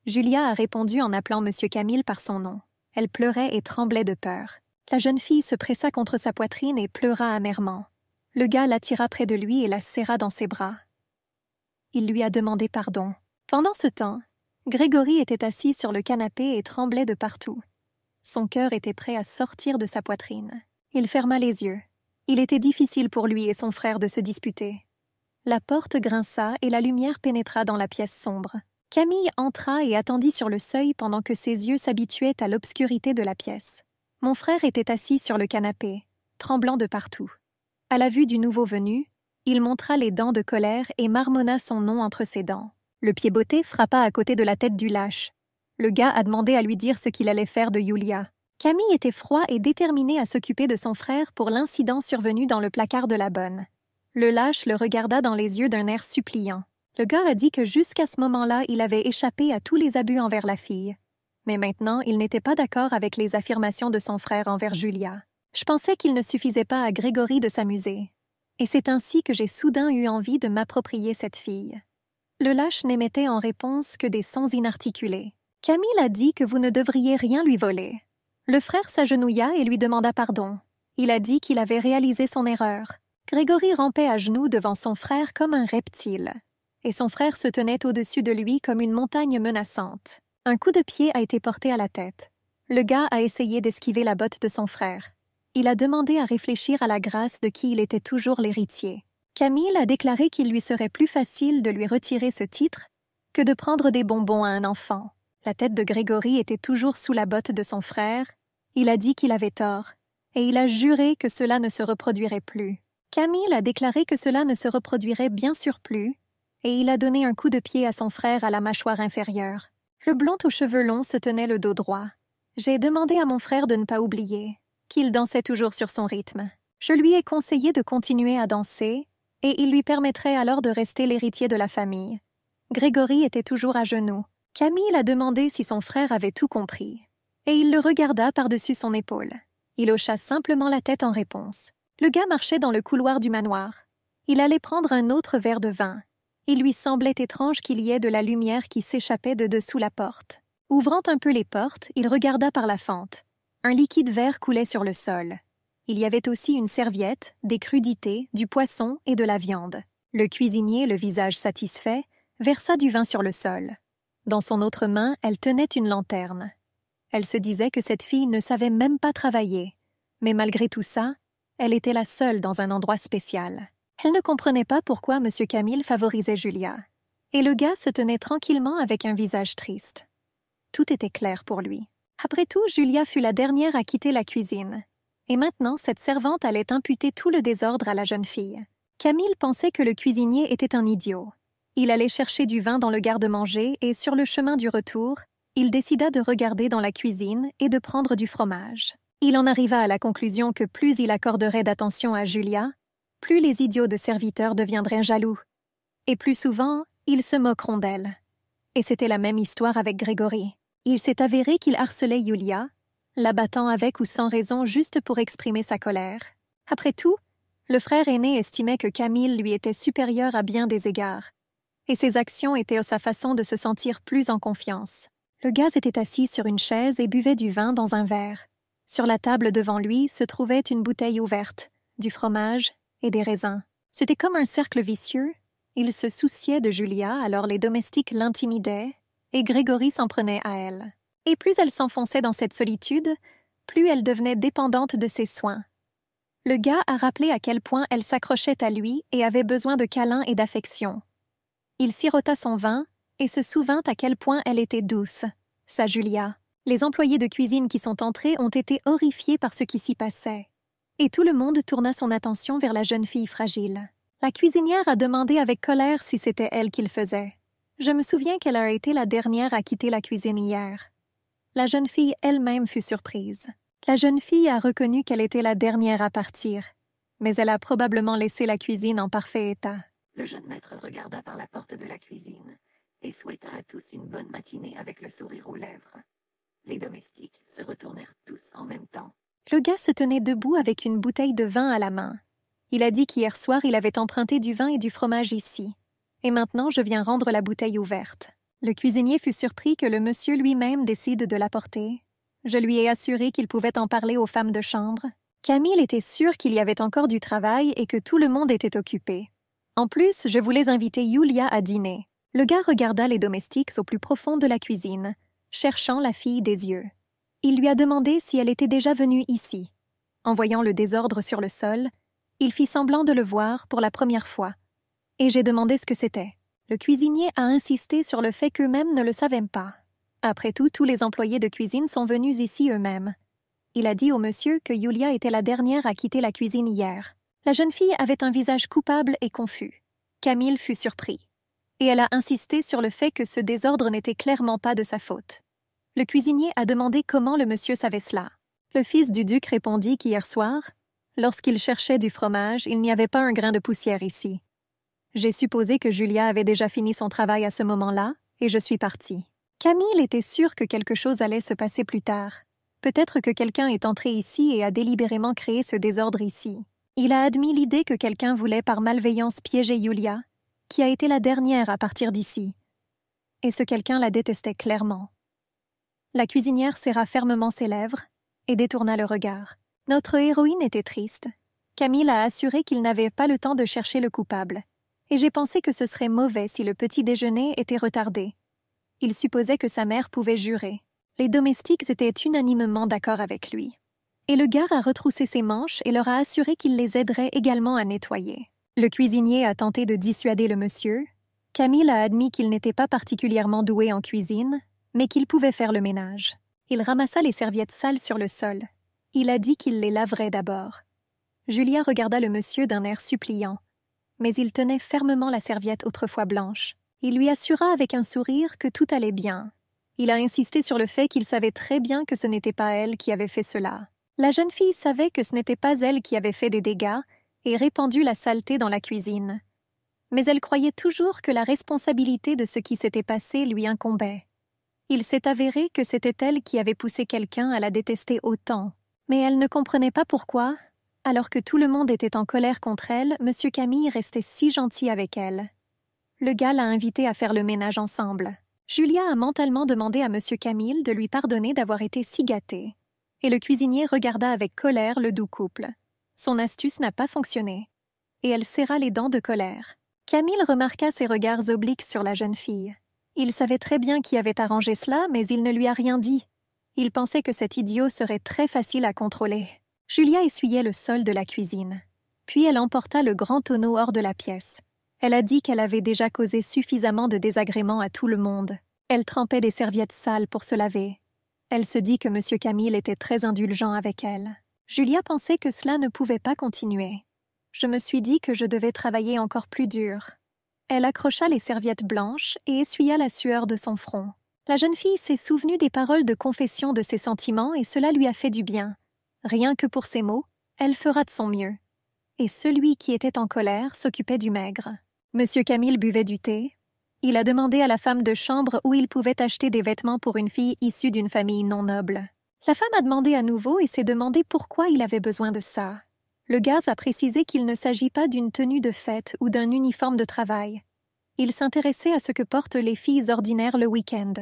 Julia a répondu en appelant M. Camille par son nom. Elle pleurait et tremblait de peur. La jeune fille se pressa contre sa poitrine et pleura amèrement. Le gars l'attira près de lui et la serra dans ses bras. Il lui a demandé pardon. Pendant ce temps, Grégory était assis sur le canapé et tremblait de partout. Son cœur était prêt à sortir de sa poitrine. Il ferma les yeux. Il était difficile pour lui et son frère de se disputer. La porte grinça et la lumière pénétra dans la pièce sombre. Camille entra et attendit sur le seuil pendant que ses yeux s'habituaient à l'obscurité de la pièce. Mon frère était assis sur le canapé, tremblant de partout. À la vue du nouveau venu, il montra les dents de colère et marmonna son nom entre ses dents. Le pied botté frappa à côté de la tête du lâche. Le gars a demandé à lui dire ce qu'il allait faire de Julia. Camille était froid et déterminé à s'occuper de son frère pour l'incident survenu dans le placard de la bonne. Le lâche le regarda dans les yeux d'un air suppliant. Le gars a dit que jusqu'à ce moment-là, il avait échappé à tous les abus envers la fille. Mais maintenant, il n'était pas d'accord avec les affirmations de son frère envers Julia. Je pensais qu'il ne suffisait pas à Grégory de s'amuser. Et c'est ainsi que j'ai soudain eu envie de m'approprier cette fille. Le lâche n'émettait en réponse que des sons inarticulés. Camille a dit que vous ne devriez rien lui voler. Le frère s'agenouilla et lui demanda pardon. Il a dit qu'il avait réalisé son erreur. Grégory rampait à genoux devant son frère comme un reptile. Et son frère se tenait au-dessus de lui comme une montagne menaçante. Un coup de pied a été porté à la tête. Le gars a essayé d'esquiver la botte de son frère. Il a demandé à réfléchir à la grâce de qui il était toujours l'héritier. Camille a déclaré qu'il lui serait plus facile de lui retirer ce titre que de prendre des bonbons à un enfant. La tête de Grégory était toujours sous la botte de son frère. Il a dit qu'il avait tort, et il a juré que cela ne se reproduirait plus. Camille a déclaré que cela ne se reproduirait bien sûr plus, et il a donné un coup de pied à son frère à la mâchoire inférieure. Le blond aux cheveux longs se tenait le dos droit. J'ai demandé à mon frère de ne pas oublier qu'il dansait toujours sur son rythme. Je lui ai conseillé de continuer à danser, et il lui permettrait alors de rester l'héritier de la famille. Grégory était toujours à genoux. Camille a demandé si son frère avait tout compris, et il le regarda par-dessus son épaule. Il hocha simplement la tête en réponse. Le gars marchait dans le couloir du manoir. Il allait prendre un autre verre de vin. Il lui semblait étrange qu'il y ait de la lumière qui s'échappait de dessous la porte. Ouvrant un peu les portes, il regarda par la fente. Un liquide vert coulait sur le sol. Il y avait aussi une serviette, des crudités, du poisson et de la viande. Le cuisinier, le visage satisfait, versa du vin sur le sol. Dans son autre main, elle tenait une lanterne. Elle se disait que cette fille ne savait même pas travailler. Mais malgré tout ça, elle était la seule dans un endroit spécial. Elle ne comprenait pas pourquoi M. Camille favorisait Julia. Et le gars se tenait tranquillement avec un visage triste. Tout était clair pour lui. Après tout, Julia fut la dernière à quitter la cuisine. Et maintenant, cette servante allait imputer tout le désordre à la jeune fille. Camille pensait que le cuisinier était un idiot. Il allait chercher du vin dans le garde-manger et, sur le chemin du retour, il décida de regarder dans la cuisine et de prendre du fromage. Il en arriva à la conclusion que plus il accorderait d'attention à Julia, plus les idiots de serviteurs deviendraient jaloux. Et plus souvent, ils se moqueront d'elle. Et c'était la même histoire avec Grégory. Il s'est avéré qu'il harcelait Julia, la battant avec ou sans raison juste pour exprimer sa colère. Après tout, le frère aîné estimait que Camille lui était supérieure à bien des égards, et ses actions étaient sa façon de se sentir plus en confiance. Le gars était assis sur une chaise et buvait du vin dans un verre. Sur la table devant lui se trouvait une bouteille ouverte, du fromage et des raisins. C'était comme un cercle vicieux. Il se souciait de Julia, alors les domestiques l'intimidaient, et Grégory s'en prenait à elle. Et plus elle s'enfonçait dans cette solitude, plus elle devenait dépendante de ses soins. Le gars a rappelé à quel point elle s'accrochait à lui et avait besoin de câlins et d'affection. Il sirota son vin et se souvint à quel point elle était douce, sa Julia. Les employés de cuisine qui sont entrés ont été horrifiés par ce qui s'y passait. Et tout le monde tourna son attention vers la jeune fille fragile. La cuisinière a demandé avec colère si c'était elle qui le faisait. Je me souviens qu'elle a été la dernière à quitter la cuisine hier. » La jeune fille elle-même fut surprise. La jeune fille a reconnu qu'elle était la dernière à partir, mais elle a probablement laissé la cuisine en parfait état. Le jeune maître regarda par la porte de la cuisine et souhaita à tous une bonne matinée avec le sourire aux lèvres. Les domestiques se retournèrent tous en même temps. Le gars se tenait debout avec une bouteille de vin à la main. Il a dit qu'hier soir, il avait emprunté du vin et du fromage ici. Et maintenant, je viens rendre la bouteille ouverte. Le cuisinier fut surpris que le monsieur lui-même décide de l'apporter. Je lui ai assuré qu'il pouvait en parler aux femmes de chambre. Camille était sûre qu'il y avait encore du travail et que tout le monde était occupé. En plus, je voulais inviter Julia à dîner. Le gars regarda les domestiques au plus profond de la cuisine, cherchant la fille des yeux. Il lui a demandé si elle était déjà venue ici. En voyant le désordre sur le sol, il fit semblant de le voir pour la première fois. Et j'ai demandé ce que c'était. Le cuisinier a insisté sur le fait qu'eux-mêmes ne le savaient pas. Après tout, tous les employés de cuisine sont venus ici eux-mêmes. Il a dit au monsieur que Julia était la dernière à quitter la cuisine hier. La jeune fille avait un visage coupable et confus. Camille fut surpris. Et elle a insisté sur le fait que ce désordre n'était clairement pas de sa faute. Le cuisinier a demandé comment le monsieur savait cela. Le fils du duc répondit qu'hier soir, lorsqu'il cherchait du fromage, il n'y avait pas un grain de poussière ici. J'ai supposé que Julia avait déjà fini son travail à ce moment-là, et je suis partie. Camille était sûre que quelque chose allait se passer plus tard. Peut-être que quelqu'un est entré ici et a délibérément créé ce désordre ici. Il a admis l'idée que quelqu'un voulait par malveillance piéger Julia, qui a été la dernière à partir d'ici. Et ce quelqu'un la détestait clairement. La cuisinière serra fermement ses lèvres et détourna le regard. Notre héroïne était triste. Camille a assuré qu'il n'avait pas le temps de chercher le coupable. Et j'ai pensé que ce serait mauvais si le petit déjeuner était retardé. Il supposait que sa mère pouvait jurer. Les domestiques étaient unanimement d'accord avec lui. Et le gars a retroussé ses manches et leur a assuré qu'il les aiderait également à nettoyer. Le cuisinier a tenté de dissuader le monsieur. Camille a admis qu'il n'était pas particulièrement doué en cuisine, mais qu'il pouvait faire le ménage. Il ramassa les serviettes sales sur le sol. Il a dit qu'il les laverait d'abord. Julia regarda le monsieur d'un air suppliant, mais il tenait fermement la serviette autrefois blanche. Il lui assura avec un sourire que tout allait bien. Il a insisté sur le fait qu'il savait très bien que ce n'était pas elle qui avait fait cela. La jeune fille savait que ce n'était pas elle qui avait fait des dégâts et répandu la saleté dans la cuisine. Mais elle croyait toujours que la responsabilité de ce qui s'était passé lui incombait. Il s'est avéré que c'était elle qui avait poussé quelqu'un à la détester autant. Mais elle ne comprenait pas pourquoi, alors que tout le monde était en colère contre elle, M. Camille restait si gentil avec elle. Le gars l'a invité à faire le ménage ensemble. Julia a mentalement demandé à M. Camille de lui pardonner d'avoir été si gâté. Et le cuisinier regarda avec colère le doux couple. Son astuce n'a pas fonctionné. Et elle serra les dents de colère. Camille remarqua ses regards obliques sur la jeune fille. Il savait très bien qui avait arrangé cela, mais il ne lui a rien dit. Il pensait que cet idiot serait très facile à contrôler. Julia essuyait le sol de la cuisine. Puis elle emporta le grand tonneau hors de la pièce. Elle a dit qu'elle avait déjà causé suffisamment de désagréments à tout le monde. Elle trempait des serviettes sales pour se laver. Elle se dit que M. Camille était très indulgent avec elle. Julia pensait que cela ne pouvait pas continuer. Je me suis dit que je devais travailler encore plus dur. Elle accrocha les serviettes blanches et essuya la sueur de son front. La jeune fille s'est souvenue des paroles de confession de ses sentiments et cela lui a fait du bien. Rien que pour ces mots, elle fera de son mieux. Et celui qui était en colère s'occupait du maigre. Monsieur Camille buvait du thé. Il a demandé à la femme de chambre où il pouvait acheter des vêtements pour une fille issue d'une famille non noble. La femme a demandé à nouveau et s'est demandé pourquoi il avait besoin de ça. Le gars a précisé qu'il ne s'agit pas d'une tenue de fête ou d'un uniforme de travail. Il s'intéressait à ce que portent les filles ordinaires le week-end.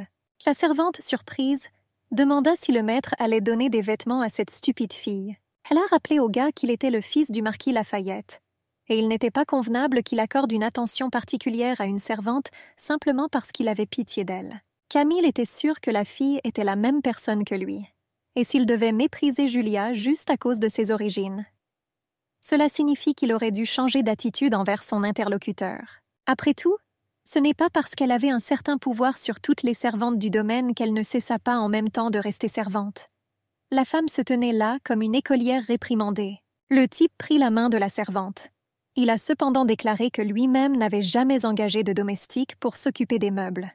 La servante, surprise, demanda si le maître allait donner des vêtements à cette stupide fille. Elle a rappelé au gars qu'il était le fils du marquis Lafayette. Et il n'était pas convenable qu'il accorde une attention particulière à une servante simplement parce qu'il avait pitié d'elle. Camille était sûr que la fille était la même personne que lui. Et s'il devait mépriser Julia juste à cause de ses origines. Cela signifie qu'il aurait dû changer d'attitude envers son interlocuteur. Après tout, ce n'est pas parce qu'elle avait un certain pouvoir sur toutes les servantes du domaine qu'elle ne cessa pas en même temps de rester servante. La femme se tenait là comme une écolière réprimandée. Le type prit la main de la servante. Il a cependant déclaré que lui-même n'avait jamais engagé de domestique pour s'occuper des meubles.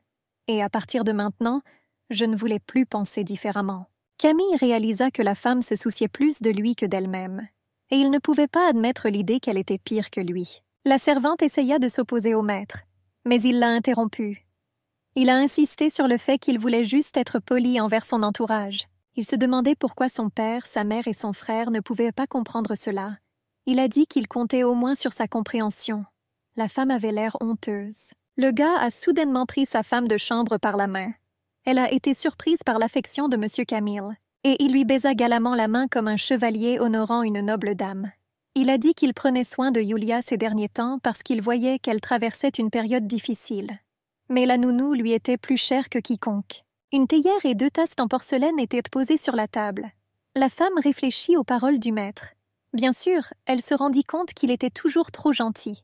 Et à partir de maintenant, je ne voulais plus penser différemment. Camille réalisa que la femme se souciait plus de lui que d'elle-même, et il ne pouvait pas admettre l'idée qu'elle était pire que lui. La servante essaya de s'opposer au maître, mais il l'a interrompue. Il a insisté sur le fait qu'il voulait juste être poli envers son entourage. Il se demandait pourquoi son père, sa mère et son frère ne pouvaient pas comprendre cela. Il a dit qu'il comptait au moins sur sa compréhension. La femme avait l'air honteuse. Le gars a soudainement pris sa femme de chambre par la main. Elle a été surprise par l'affection de M. Camille, et il lui baisa galamment la main comme un chevalier honorant une noble dame. Il a dit qu'il prenait soin de Julia ces derniers temps parce qu'il voyait qu'elle traversait une période difficile. Mais la nounou lui était plus chère que quiconque. Une théière et 2 tasses en porcelaine étaient posées sur la table. La femme réfléchit aux paroles du maître. Bien sûr, elle se rendit compte qu'il était toujours trop gentil.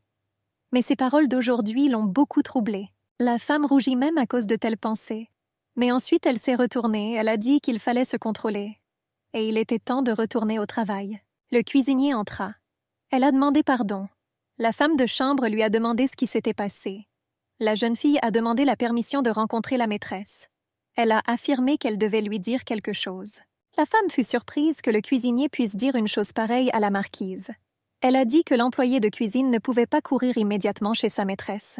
Mais ces paroles d'aujourd'hui l'ont beaucoup troublée. La femme rougit même à cause de telles pensées. Mais ensuite elle s'est retournée, elle a dit qu'il fallait se contrôler. Et il était temps de retourner au travail. Le cuisinier entra. Elle a demandé pardon. La femme de chambre lui a demandé ce qui s'était passé. La jeune fille a demandé la permission de rencontrer la maîtresse. Elle a affirmé qu'elle devait lui dire quelque chose. La femme fut surprise que le cuisinier puisse dire une chose pareille à la marquise. Elle a dit que l'employé de cuisine ne pouvait pas courir immédiatement chez sa maîtresse.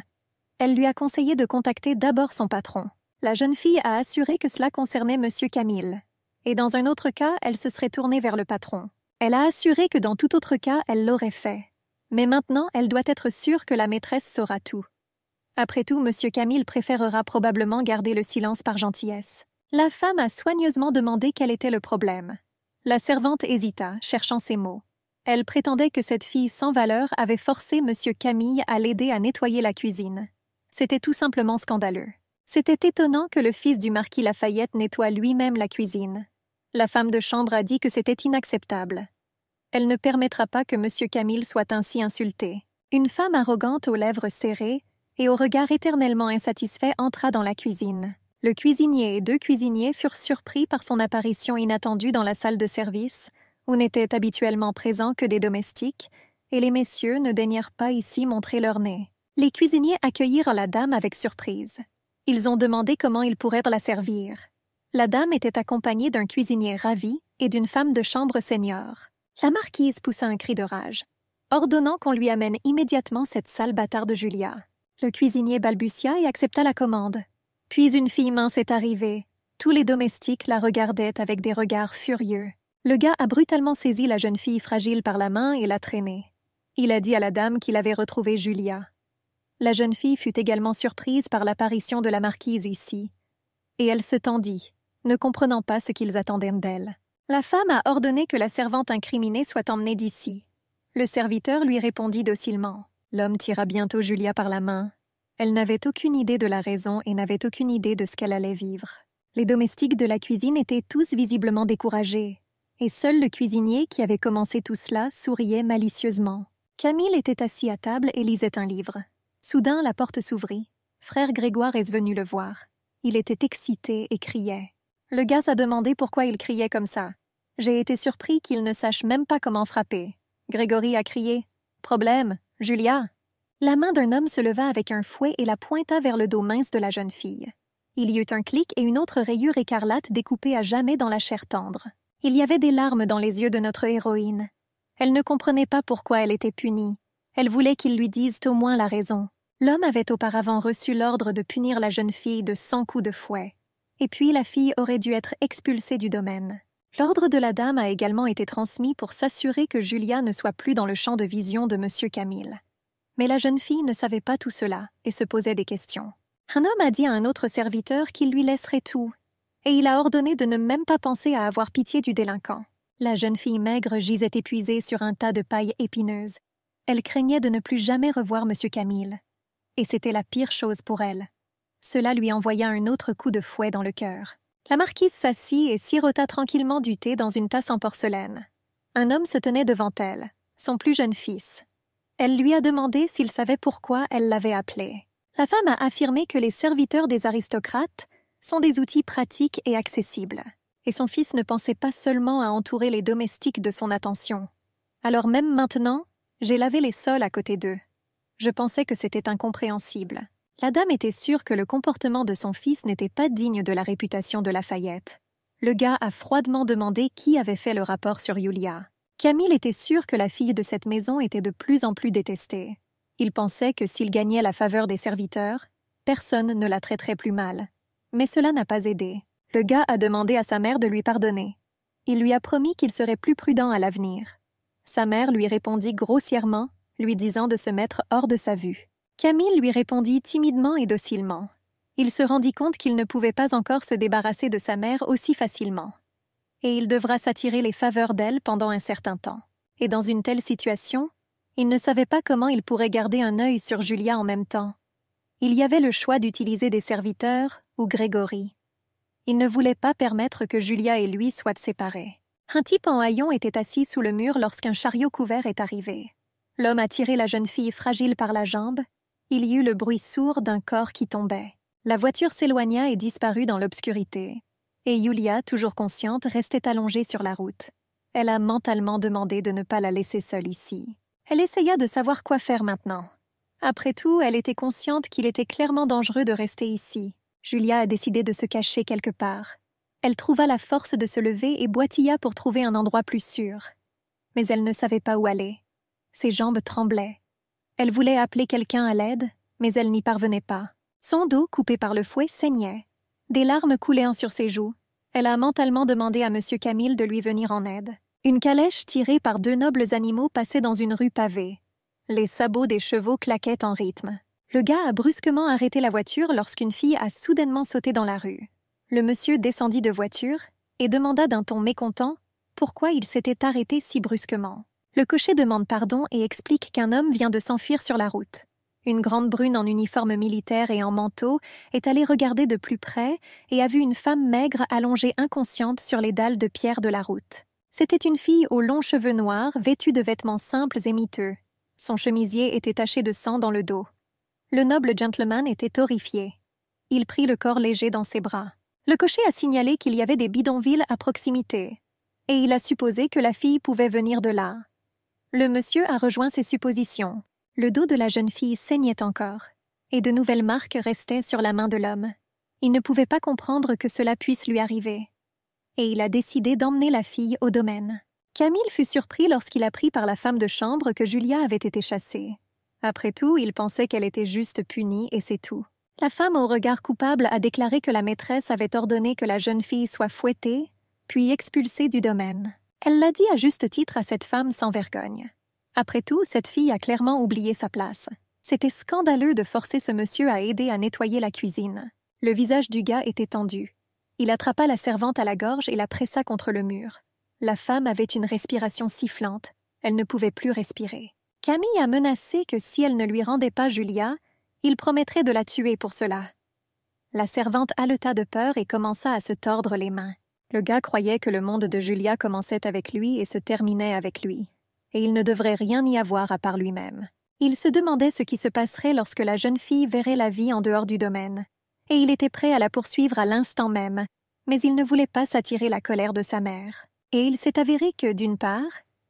Elle lui a conseillé de contacter d'abord son patron. La jeune fille a assuré que cela concernait M. Camille. Et dans un autre cas, elle se serait tournée vers le patron. Elle a assuré que dans tout autre cas, elle l'aurait fait. Mais maintenant, elle doit être sûre que la maîtresse saura tout. Après tout, M. Camille préférera probablement garder le silence par gentillesse. La femme a soigneusement demandé quel était le problème. La servante hésita, cherchant ses mots. Elle prétendait que cette fille sans valeur avait forcé M. Camille à l'aider à nettoyer la cuisine. C'était tout simplement scandaleux. C'était étonnant que le fils du marquis Lafayette nettoie lui-même la cuisine. La femme de chambre a dit que c'était inacceptable. Elle ne permettra pas que M. Camille soit ainsi insulté. Une femme arrogante aux lèvres serrées et au regard éternellement insatisfait entra dans la cuisine. Le cuisinier et 2 cuisiniers furent surpris par son apparition inattendue dans la salle de service, où n'étaient habituellement présents que des domestiques, et les messieurs ne daignèrent pas ici montrer leur nez. Les cuisiniers accueillirent la dame avec surprise. Ils ont demandé comment ils pourraient la servir. La dame était accompagnée d'un cuisinier ravi et d'une femme de chambre senior. La marquise poussa un cri de rage, ordonnant qu'on lui amène immédiatement cette sale bâtarde Julia. Le cuisinier balbutia et accepta la commande. Puis une fille mince est arrivée. Tous les domestiques la regardaient avec des regards furieux. Le gars a brutalement saisi la jeune fille fragile par la main et l'a traînée. Il a dit à la dame qu'il avait retrouvé Julia. La jeune fille fut également surprise par l'apparition de la marquise ici, et elle se tendit, ne comprenant pas ce qu'ils attendaient d'elle. La femme a ordonné que la servante incriminée soit emmenée d'ici. Le serviteur lui répondit docilement. L'homme tira bientôt Julia par la main. Elle n'avait aucune idée de la raison et n'avait aucune idée de ce qu'elle allait vivre. Les domestiques de la cuisine étaient tous visiblement découragés, et seul le cuisinier qui avait commencé tout cela souriait malicieusement. Camille était assis à table et lisait un livre. Soudain, la porte s'ouvrit. Frère Grégoire est venu le voir. Il était excité et criait. Le gars a demandé pourquoi il criait comme ça. J'ai été surpris qu'il ne sache même pas comment frapper. Grégory a crié « Problème, Julia !» La main d'un homme se leva avec un fouet et la pointa vers le dos mince de la jeune fille. Il y eut un clic et une autre rayure écarlate découpée à jamais dans la chair tendre. Il y avait des larmes dans les yeux de notre héroïne. Elle ne comprenait pas pourquoi elle était punie. Elle voulait qu'ils lui disent au moins la raison. L'homme avait auparavant reçu l'ordre de punir la jeune fille de 100 coups de fouet. Et puis la fille aurait dû être expulsée du domaine. L'ordre de la dame a également été transmis pour s'assurer que Julia ne soit plus dans le champ de vision de M. Camille. Mais la jeune fille ne savait pas tout cela et se posait des questions. Un homme a dit à un autre serviteur qu'il lui laisserait tout, et il a ordonné de ne même pas penser à avoir pitié du délinquant. La jeune fille maigre gisait épuisée sur un tas de paille épineuse. Elle craignait de ne plus jamais revoir M. Camille. Et c'était la pire chose pour elle. Cela lui envoya un autre coup de fouet dans le cœur. La marquise s'assit et sirota tranquillement du thé dans une tasse en porcelaine. Un homme se tenait devant elle, son plus jeune fils. Elle lui a demandé s'il savait pourquoi elle l'avait appelé. La femme a affirmé que les serviteurs des aristocrates sont des outils pratiques et accessibles. Et son fils ne pensait pas seulement à entourer les domestiques de son attention. Alors même maintenant, J'ai lavé les sols à côté d'eux. Je pensais que c'était incompréhensible. La dame était sûre que le comportement de son fils n'était pas digne de la réputation de Lafayette. Le gars a froidement demandé qui avait fait le rapport sur Julia. Camille était sûr que la fille de cette maison était de plus en plus détestée. Il pensait que s'il gagnait la faveur des serviteurs, personne ne la traiterait plus mal. Mais cela n'a pas aidé. Le gars a demandé à sa mère de lui pardonner. Il lui a promis qu'il serait plus prudent à l'avenir. Sa mère lui répondit grossièrement, lui disant de se mettre hors de sa vue. Camille lui répondit timidement et docilement. Il se rendit compte qu'il ne pouvait pas encore se débarrasser de sa mère aussi facilement. Et il devra s'attirer les faveurs d'elle pendant un certain temps. Et dans une telle situation, il ne savait pas comment il pourrait garder un œil sur Julia en même temps. Il y avait le choix d'utiliser des serviteurs ou Grégory. Il ne voulait pas permettre que Julia et lui soient séparés. Un type en haillons était assis sous le mur lorsqu'un chariot couvert est arrivé. L'homme a tiré la jeune fille fragile par la jambe. Il y eut le bruit sourd d'un corps qui tombait. La voiture s'éloigna et disparut dans l'obscurité. Et Julia, toujours consciente, restait allongée sur la route. Elle a mentalement demandé de ne pas la laisser seule ici. Elle essaya de savoir quoi faire maintenant. Après tout, elle était consciente qu'il était clairement dangereux de rester ici. Julia a décidé de se cacher quelque part. Elle trouva la force de se lever et boitilla pour trouver un endroit plus sûr. Mais elle ne savait pas où aller. Ses jambes tremblaient. Elle voulait appeler quelqu'un à l'aide, mais elle n'y parvenait pas. Son dos, coupé par le fouet, saignait. Des larmes coulaient sur ses joues. Elle a mentalement demandé à M. Camille de lui venir en aide. Une calèche tirée par 2 nobles animaux passait dans une rue pavée. Les sabots des chevaux claquaient en rythme. Le gars a brusquement arrêté la voiture lorsqu'une fille a soudainement sauté dans la rue. Le monsieur descendit de voiture et demanda d'un ton mécontent pourquoi il s'était arrêté si brusquement. Le cocher demande pardon et explique qu'un homme vient de s'enfuir sur la route. Une grande brune en uniforme militaire et en manteau est allée regarder de plus près et a vu une femme maigre allongée inconsciente sur les dalles de pierre de la route. C'était une fille aux longs cheveux noirs, vêtue de vêtements simples et miteux. Son chemisier était taché de sang dans le dos. Le noble gentleman était horrifié. Il prit le corps léger dans ses bras. Le cocher a signalé qu'il y avait des bidonvilles à proximité, et il a supposé que la fille pouvait venir de là. Le monsieur a rejoint ses suppositions. Le dos de la jeune fille saignait encore, et de nouvelles marques restaient sur la main de l'homme. Il ne pouvait pas comprendre que cela puisse lui arriver. Et il a décidé d'emmener la fille au domaine. Camille fut surpris lorsqu'il apprit par la femme de chambre que Julia avait été chassée. Après tout, il pensait qu'elle était juste punie et c'est tout. La femme au regard coupable a déclaré que la maîtresse avait ordonné que la jeune fille soit fouettée, puis expulsée du domaine. Elle l'a dit à juste titre à cette femme sans vergogne. Après tout, cette fille a clairement oublié sa place. C'était scandaleux de forcer ce monsieur à aider à nettoyer la cuisine. Le visage du gars était tendu. Il attrapa la servante à la gorge et la pressa contre le mur. La femme avait une respiration sifflante. Elle ne pouvait plus respirer. Camille a menacé que si elle ne lui rendait pas Julia, il promettrait de la tuer pour cela. La servante haleta de peur et commença à se tordre les mains. Le gars croyait que le monde de Julia commençait avec lui et se terminait avec lui. Et il ne devrait rien y avoir à part lui-même. Il se demandait ce qui se passerait lorsque la jeune fille verrait la vie en dehors du domaine. Et il était prêt à la poursuivre à l'instant même, mais il ne voulait pas s'attirer la colère de sa mère. Et il s'est avéré que, d'une part,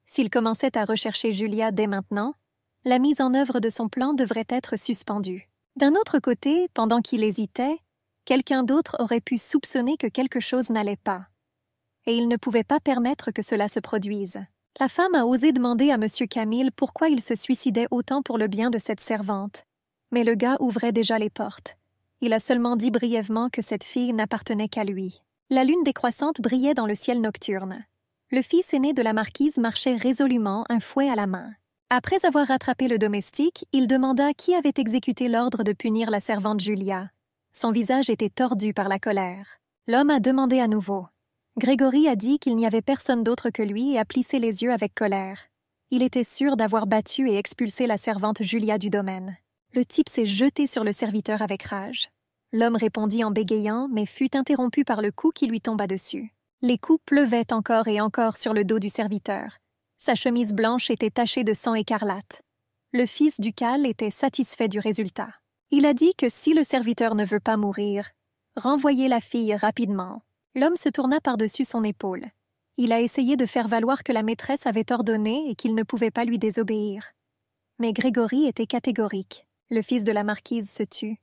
s'il commençait à rechercher Julia dès maintenant, la mise en œuvre de son plan devrait être suspendue. D'un autre côté, pendant qu'il hésitait, quelqu'un d'autre aurait pu soupçonner que quelque chose n'allait pas. Et il ne pouvait pas permettre que cela se produise. La femme a osé demander à M. Camille pourquoi il se suicidait autant pour le bien de cette servante. Mais le gars ouvrait déjà les portes. Il a seulement dit brièvement que cette fille n'appartenait qu'à lui. La lune décroissante brillait dans le ciel nocturne. Le fils aîné de la marquise marchait résolument, un fouet à la main. Après avoir rattrapé le domestique, il demanda qui avait exécuté l'ordre de punir la servante Julia. Son visage était tordu par la colère. L'homme a demandé à nouveau. Grégory a dit qu'il n'y avait personne d'autre que lui et a plissé les yeux avec colère. Il était sûr d'avoir battu et expulsé la servante Julia du domaine. Le type s'est jeté sur le serviteur avec rage. L'homme répondit en bégayant, mais fut interrompu par le coup qui lui tomba dessus. Les coups pleuvaient encore et encore sur le dos du serviteur. Sa chemise blanche était tachée de sang écarlate. Le fils ducal était satisfait du résultat. Il a dit que si le serviteur ne veut pas mourir, renvoyez la fille rapidement. L'homme se tourna par-dessus son épaule. Il a essayé de faire valoir que la maîtresse avait ordonné et qu'il ne pouvait pas lui désobéir. Mais Grégory était catégorique. Le fils de la marquise se tut.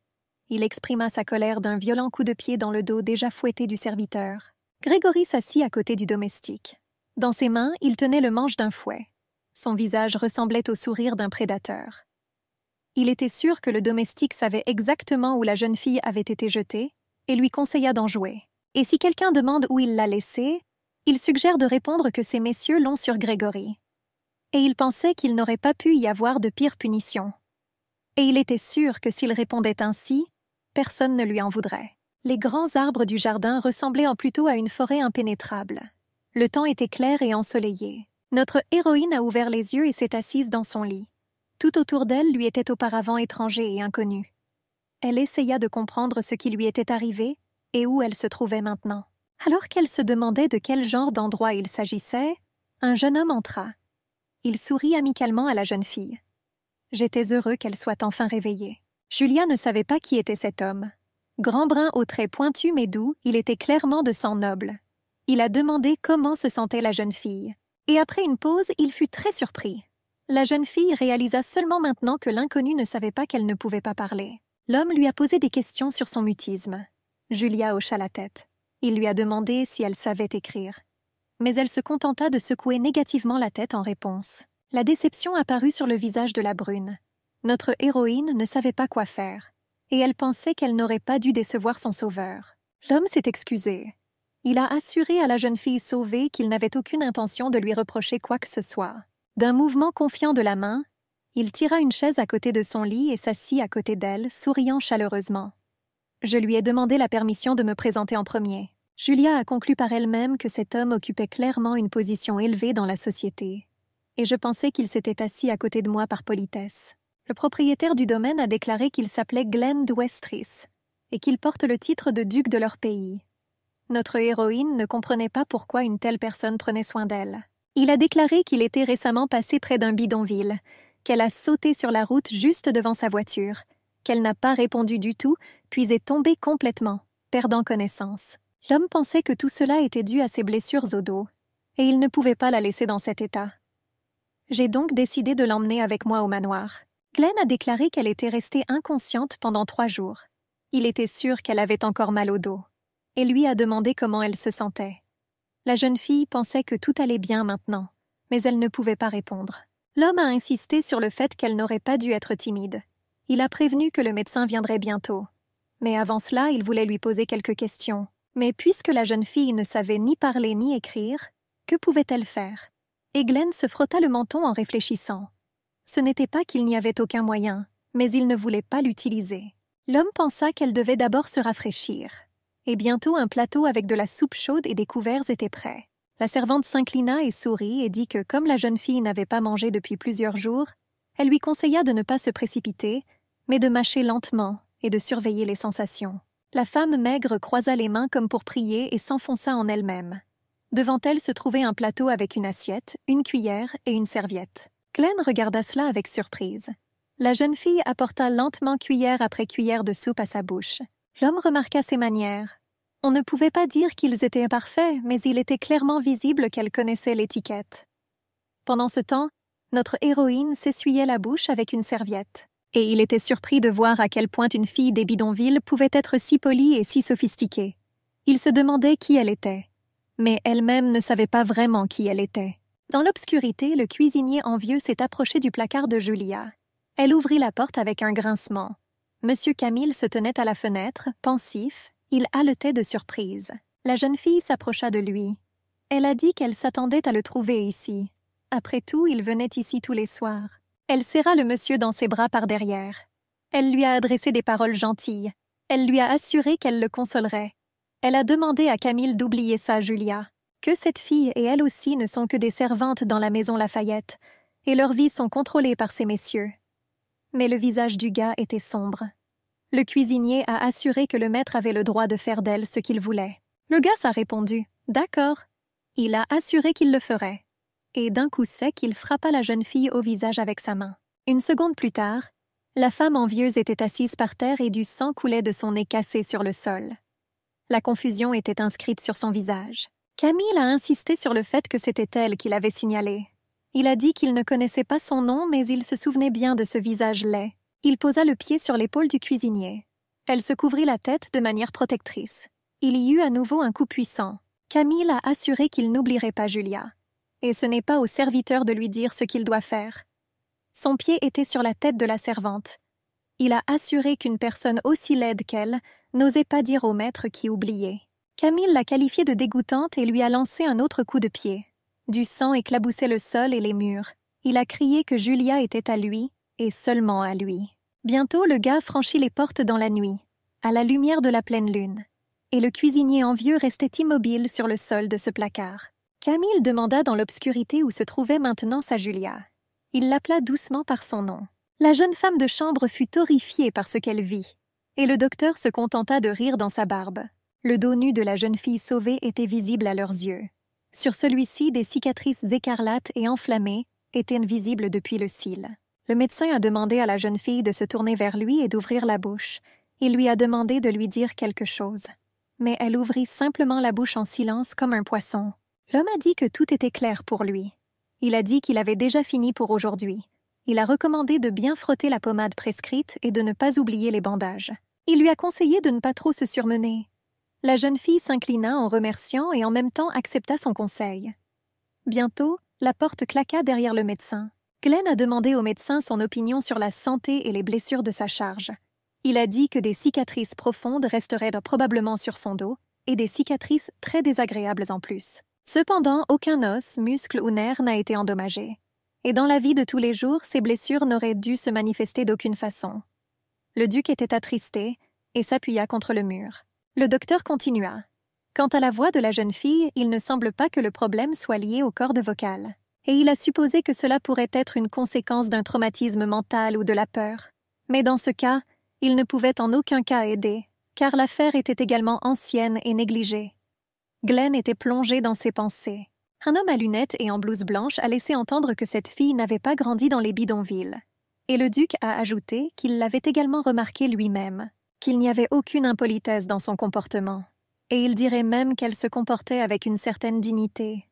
Il exprima sa colère d'un violent coup de pied dans le dos déjà fouetté du serviteur. Grégory s'assit à côté du domestique. Dans ses mains, il tenait le manche d'un fouet. Son visage ressemblait au sourire d'un prédateur. Il était sûr que le domestique savait exactement où la jeune fille avait été jetée et lui conseilla d'en jouer. Et si quelqu'un demande où il l'a laissée, il suggère de répondre que ces messieurs l'ont sur Grégory. Et il pensait qu'il n'aurait pas pu y avoir de pire punition. Et il était sûr que s'il répondait ainsi, personne ne lui en voudrait. Les grands arbres du jardin ressemblaient en plutôt à une forêt impénétrable. Le temps était clair et ensoleillé. Notre héroïne a ouvert les yeux et s'est assise dans son lit. Tout autour d'elle lui était auparavant étranger et inconnu. Elle essaya de comprendre ce qui lui était arrivé et où elle se trouvait maintenant. Alors qu'elle se demandait de quel genre d'endroit il s'agissait, un jeune homme entra. Il sourit amicalement à la jeune fille. J'étais heureux qu'elle soit enfin réveillée. Julia ne savait pas qui était cet homme. Grand brun aux traits pointus mais doux, il était clairement de sang noble. Il a demandé comment se sentait la jeune fille. Et après une pause, il fut très surpris. La jeune fille réalisa seulement maintenant que l'inconnu ne savait pas qu'elle ne pouvait pas parler. L'homme lui a posé des questions sur son mutisme. Julia hocha la tête. Il lui a demandé si elle savait écrire. Mais elle se contenta de secouer négativement la tête en réponse. La déception apparut sur le visage de la brune. Notre héroïne ne savait pas quoi faire, et elle pensait qu'elle n'aurait pas dû décevoir son sauveur. L'homme s'est excusé. Il a assuré à la jeune fille sauvée qu'il n'avait aucune intention de lui reprocher quoi que ce soit. D'un mouvement confiant de la main, il tira une chaise à côté de son lit et s'assit à côté d'elle, souriant chaleureusement. Je lui ai demandé la permission de me présenter en premier. Julia a conclu par elle-même que cet homme occupait clairement une position élevée dans la société, et je pensais qu'il s'était assis à côté de moi par politesse. Le propriétaire du domaine a déclaré qu'il s'appelait Glenn de Westris et qu'il porte le titre de duc de leur pays. Notre héroïne ne comprenait pas pourquoi une telle personne prenait soin d'elle. Il a déclaré qu'il était récemment passé près d'un bidonville, qu'elle a sauté sur la route juste devant sa voiture, qu'elle n'a pas répondu du tout, puis est tombée complètement, perdant connaissance. L'homme pensait que tout cela était dû à ses blessures au dos, et il ne pouvait pas la laisser dans cet état. J'ai donc décidé de l'emmener avec moi au manoir. Glenn a déclaré qu'elle était restée inconsciente pendant 3 jours. Il était sûr qu'elle avait encore mal au dos, et lui a demandé comment elle se sentait. La jeune fille pensait que tout allait bien maintenant, mais elle ne pouvait pas répondre. L'homme a insisté sur le fait qu'elle n'aurait pas dû être timide. Il a prévenu que le médecin viendrait bientôt. Mais avant cela, il voulait lui poser quelques questions. Mais puisque la jeune fille ne savait ni parler ni écrire, que pouvait-elle faire? Et Glenn se frotta le menton en réfléchissant. Ce n'était pas qu'il n'y avait aucun moyen, mais il ne voulait pas l'utiliser. L'homme pensa qu'elle devait d'abord se rafraîchir. Et bientôt un plateau avec de la soupe chaude et des couverts était prêt. La servante s'inclina et sourit et dit que comme la jeune fille n'avait pas mangé depuis plusieurs jours, elle lui conseilla de ne pas se précipiter, mais de mâcher lentement et de surveiller les sensations. La femme maigre croisa les mains comme pour prier et s'enfonça en elle-même. Devant elle se trouvait un plateau avec une assiette, une cuillère et une serviette. Glenn regarda cela avec surprise. La jeune fille apporta lentement cuillère après cuillère de soupe à sa bouche. L'homme remarqua ses manières. On ne pouvait pas dire qu'ils étaient parfaits, mais il était clairement visible qu'elle connaissait l'étiquette. Pendant ce temps, notre héroïne s'essuyait la bouche avec une serviette. Et il était surpris de voir à quel point une fille des bidonvilles pouvait être si polie et si sophistiquée. Il se demandait qui elle était. Mais elle-même ne savait pas vraiment qui elle était. Dans l'obscurité, le cuisinier envieux s'est approché du placard de Julia. Elle ouvrit la porte avec un grincement. Monsieur Camille se tenait à la fenêtre, pensif, il haletait de surprise. La jeune fille s'approcha de lui. Elle a dit qu'elle s'attendait à le trouver ici. Après tout, il venait ici tous les soirs. Elle serra le monsieur dans ses bras par derrière. Elle lui a adressé des paroles gentilles. Elle lui a assuré qu'elle le consolerait. Elle a demandé à Camille d'oublier ça, Julia. Que cette fille et elle aussi ne sont que des servantes dans la maison Lafayette, et leurs vies sont contrôlées par ces messieurs. Mais le visage du gars était sombre. Le cuisinier a assuré que le maître avait le droit de faire d'elle ce qu'il voulait. Le gars a répondu « D'accord ». Il a assuré qu'il le ferait. Et d'un coup sec, il frappa la jeune fille au visage avec sa main. Une seconde plus tard, la femme envieuse était assise par terre et du sang coulait de son nez cassé sur le sol. La confusion était inscrite sur son visage. Camille a insisté sur le fait que c'était elle qui l'avait signalé. Il a dit qu'il ne connaissait pas son nom, mais il se souvenait bien de ce visage laid. Il posa le pied sur l'épaule du cuisinier. Elle se couvrit la tête de manière protectrice. Il y eut à nouveau un coup puissant. Camille a assuré qu'il n'oublierait pas Julia. Et ce n'est pas au serviteur de lui dire ce qu'il doit faire. Son pied était sur la tête de la servante. Il a assuré qu'une personne aussi laide qu'elle n'osait pas dire au maître qui oubliait. Camille l'a qualifiée de dégoûtante et lui a lancé un autre coup de pied. Du sang éclaboussait le sol et les murs. Il a crié que Julia était à lui, et seulement à lui. Bientôt, le gars franchit les portes dans la nuit, à la lumière de la pleine lune, et le cuisinier envieux restait immobile sur le sol de ce placard. Camille demanda dans l'obscurité où se trouvait maintenant sa Julia. Il l'appela doucement par son nom. La jeune femme de chambre fut horrifiée par ce qu'elle vit, et le docteur se contenta de rire dans sa barbe. Le dos nu de la jeune fille sauvée était visible à leurs yeux. Sur celui-ci, des cicatrices écarlates et enflammées étaient visibles depuis le cil. Le médecin a demandé à la jeune fille de se tourner vers lui et d'ouvrir la bouche. Il lui a demandé de lui dire quelque chose. Mais elle ouvrit simplement la bouche en silence comme un poisson. L'homme a dit que tout était clair pour lui. Il a dit qu'il avait déjà fini pour aujourd'hui. Il a recommandé de bien frotter la pommade prescrite et de ne pas oublier les bandages. Il lui a conseillé de ne pas trop se surmener. La jeune fille s'inclina en remerciant et en même temps accepta son conseil. Bientôt, la porte claqua derrière le médecin. Glenn a demandé au médecin son opinion sur la santé et les blessures de sa charge. Il a dit que des cicatrices profondes resteraient probablement sur son dos et des cicatrices très désagréables en plus. Cependant, aucun os, muscle ou nerf n'a été endommagé. Et dans la vie de tous les jours, ces blessures n'auraient dû se manifester d'aucune façon. Le duc était attristé et s'appuya contre le mur. Le docteur continua. Quant à la voix de la jeune fille, il ne semble pas que le problème soit lié aux cordes vocales. Et il a supposé que cela pourrait être une conséquence d'un traumatisme mental ou de la peur. Mais dans ce cas, il ne pouvait en aucun cas aider, car l'affaire était également ancienne et négligée. Glenn était plongé dans ses pensées. Un homme à lunettes et en blouse blanche a laissé entendre que cette fille n'avait pas grandi dans les bidonvilles. Et le duc a ajouté qu'il l'avait également remarqué lui-même, qu'il n'y avait aucune impolitesse dans son comportement. Et il dirait même qu'elle se comportait avec une certaine dignité,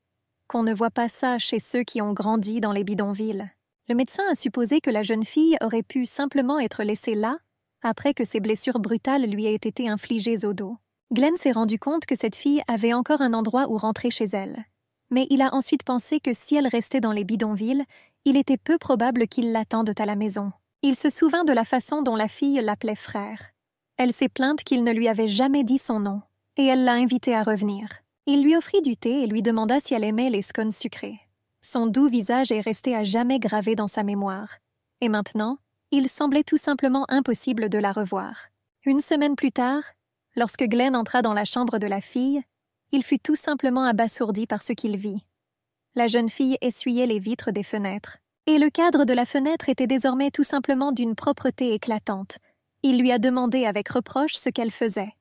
qu'on ne voit pas ça chez ceux qui ont grandi dans les bidonvilles. Le médecin a supposé que la jeune fille aurait pu simplement être laissée là, après que ses blessures brutales lui aient été infligées au dos. Glenn s'est rendu compte que cette fille avait encore un endroit où rentrer chez elle. Mais il a ensuite pensé que si elle restait dans les bidonvilles, il était peu probable qu'ils l'attendent à la maison. Il se souvint de la façon dont la fille l'appelait frère. Elle s'est plainte qu'il ne lui avait jamais dit son nom, et elle l'a invité à revenir. Il lui offrit du thé et lui demanda si elle aimait les scones sucrés. Son doux visage est resté à jamais gravé dans sa mémoire. Et maintenant, il semblait tout simplement impossible de la revoir. Une semaine plus tard, lorsque Glenn entra dans la chambre de la fille, il fut tout simplement abasourdi par ce qu'il vit. La jeune fille essuyait les vitres des fenêtres, et le cadre de la fenêtre était désormais tout simplement d'une propreté éclatante. Il lui a demandé avec reproche ce qu'elle faisait.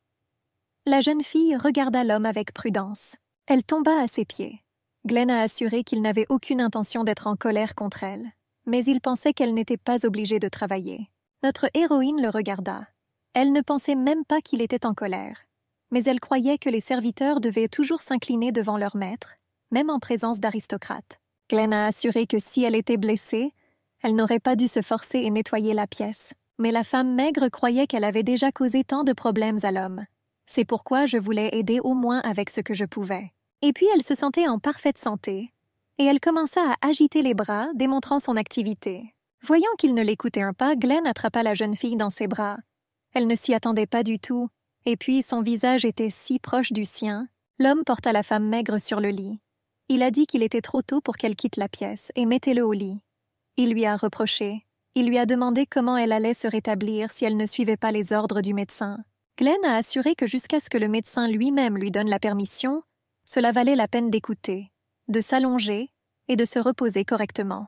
La jeune fille regarda l'homme avec prudence. Elle tomba à ses pieds. Glenn a assuré qu'il n'avait aucune intention d'être en colère contre elle, mais il pensait qu'elle n'était pas obligée de travailler. Notre héroïne le regarda. Elle ne pensait même pas qu'il était en colère, mais elle croyait que les serviteurs devaient toujours s'incliner devant leur maître, même en présence d'aristocrates. Glenn a assuré que si elle était blessée, elle n'aurait pas dû se forcer et nettoyer la pièce. Mais la femme maigre croyait qu'elle avait déjà causé tant de problèmes à l'homme. C'est pourquoi je voulais aider au moins avec ce que je pouvais. Et puis elle se sentait en parfaite santé, et elle commença à agiter les bras, démontrant son activité. Voyant qu'il ne l'écoutait pas, Glenn attrapa la jeune fille dans ses bras. Elle ne s'y attendait pas du tout, et puis son visage était si proche du sien. L'homme porta la femme maigre sur le lit. Il a dit qu'il était trop tôt pour qu'elle quitte la pièce, et mettez-le au lit. Il lui a reproché. Il lui a demandé comment elle allait se rétablir si elle ne suivait pas les ordres du médecin. Glenn a assuré que jusqu'à ce que le médecin lui-même lui donne la permission, cela valait la peine d'écouter, de s'allonger et de se reposer correctement.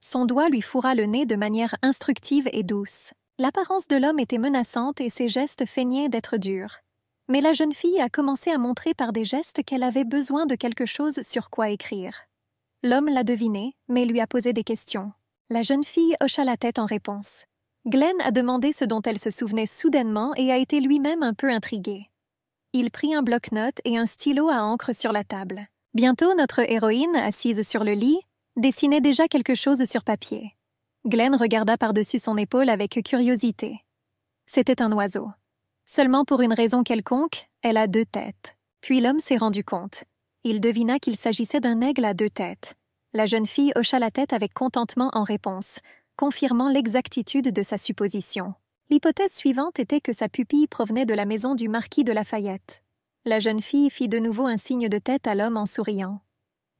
Son doigt lui fourra le nez de manière instructive et douce. L'apparence de l'homme était menaçante et ses gestes feignaient d'être durs. Mais la jeune fille a commencé à montrer par des gestes qu'elle avait besoin de quelque chose sur quoi écrire. L'homme l'a deviné, mais lui a posé des questions. La jeune fille hocha la tête en réponse. Glenn a demandé ce dont elle se souvenait soudainement et a été lui-même un peu intrigué. Il prit un bloc-notes et un stylo à encre sur la table. Bientôt, notre héroïne, assise sur le lit, dessinait déjà quelque chose sur papier. Glenn regarda par-dessus son épaule avec curiosité. C'était un oiseau. Seulement pour une raison quelconque, elle a 2 têtes. Puis l'homme s'est rendu compte. Il devina qu'il s'agissait d'un aigle à 2 têtes. La jeune fille hocha la tête avec contentement en réponse, confirmant l'exactitude de sa supposition. L'hypothèse suivante était que sa pupille provenait de la maison du marquis de Lafayette. La jeune fille fit de nouveau un signe de tête à l'homme en souriant.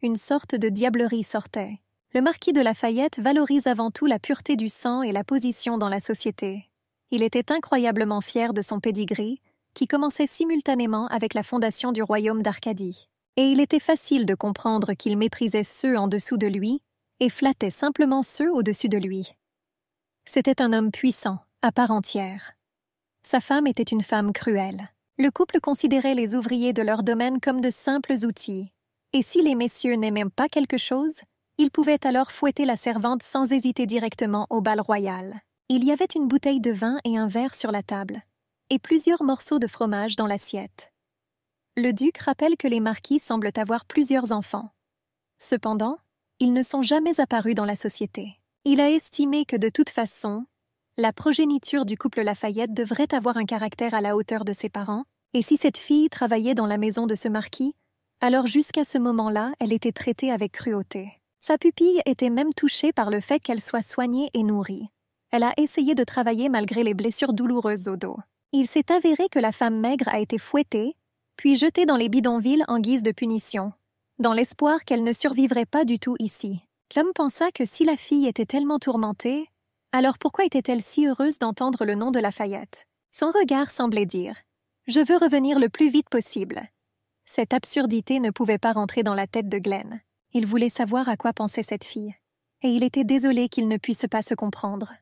Une sorte de diablerie sortait. Le marquis de Lafayette valorise avant tout la pureté du sang et la position dans la société. Il était incroyablement fier de son pédigré, qui commençait simultanément avec la fondation du royaume d'Arcadie. Et il était facile de comprendre qu'il méprisait ceux en dessous de lui et flattait simplement ceux au-dessus de lui. C'était un homme puissant, à part entière. Sa femme était une femme cruelle. Le couple considérait les ouvriers de leur domaine comme de simples outils. Et si les messieurs n'aimaient pas quelque chose, ils pouvaient alors fouetter la servante sans hésiter directement au bal royal. Il y avait une bouteille de vin et un verre sur la table, et plusieurs morceaux de fromage dans l'assiette. Le duc rappelle que les marquis semblent avoir plusieurs enfants. Cependant, ils ne sont jamais apparus dans la société. Il a estimé que de toute façon, la progéniture du couple Lafayette devrait avoir un caractère à la hauteur de ses parents, et si cette fille travaillait dans la maison de ce marquis, alors jusqu'à ce moment-là, elle était traitée avec cruauté. Sa pupille était même touchée par le fait qu'elle soit soignée et nourrie. Elle a essayé de travailler malgré les blessures douloureuses au dos. Il s'est avéré que la femme maigre a été fouettée, puis jetée dans les bidonvilles en guise de punition, dans l'espoir qu'elle ne survivrait pas du tout ici. L'homme pensa que si la fille était tellement tourmentée, alors pourquoi était-elle si heureuse d'entendre le nom de Lafayette? Son regard semblait dire « Je veux revenir le plus vite possible ». Cette absurdité ne pouvait pas rentrer dans la tête de Glenn. Il voulait savoir à quoi pensait cette fille, et il était désolé qu'il ne puisse pas se comprendre.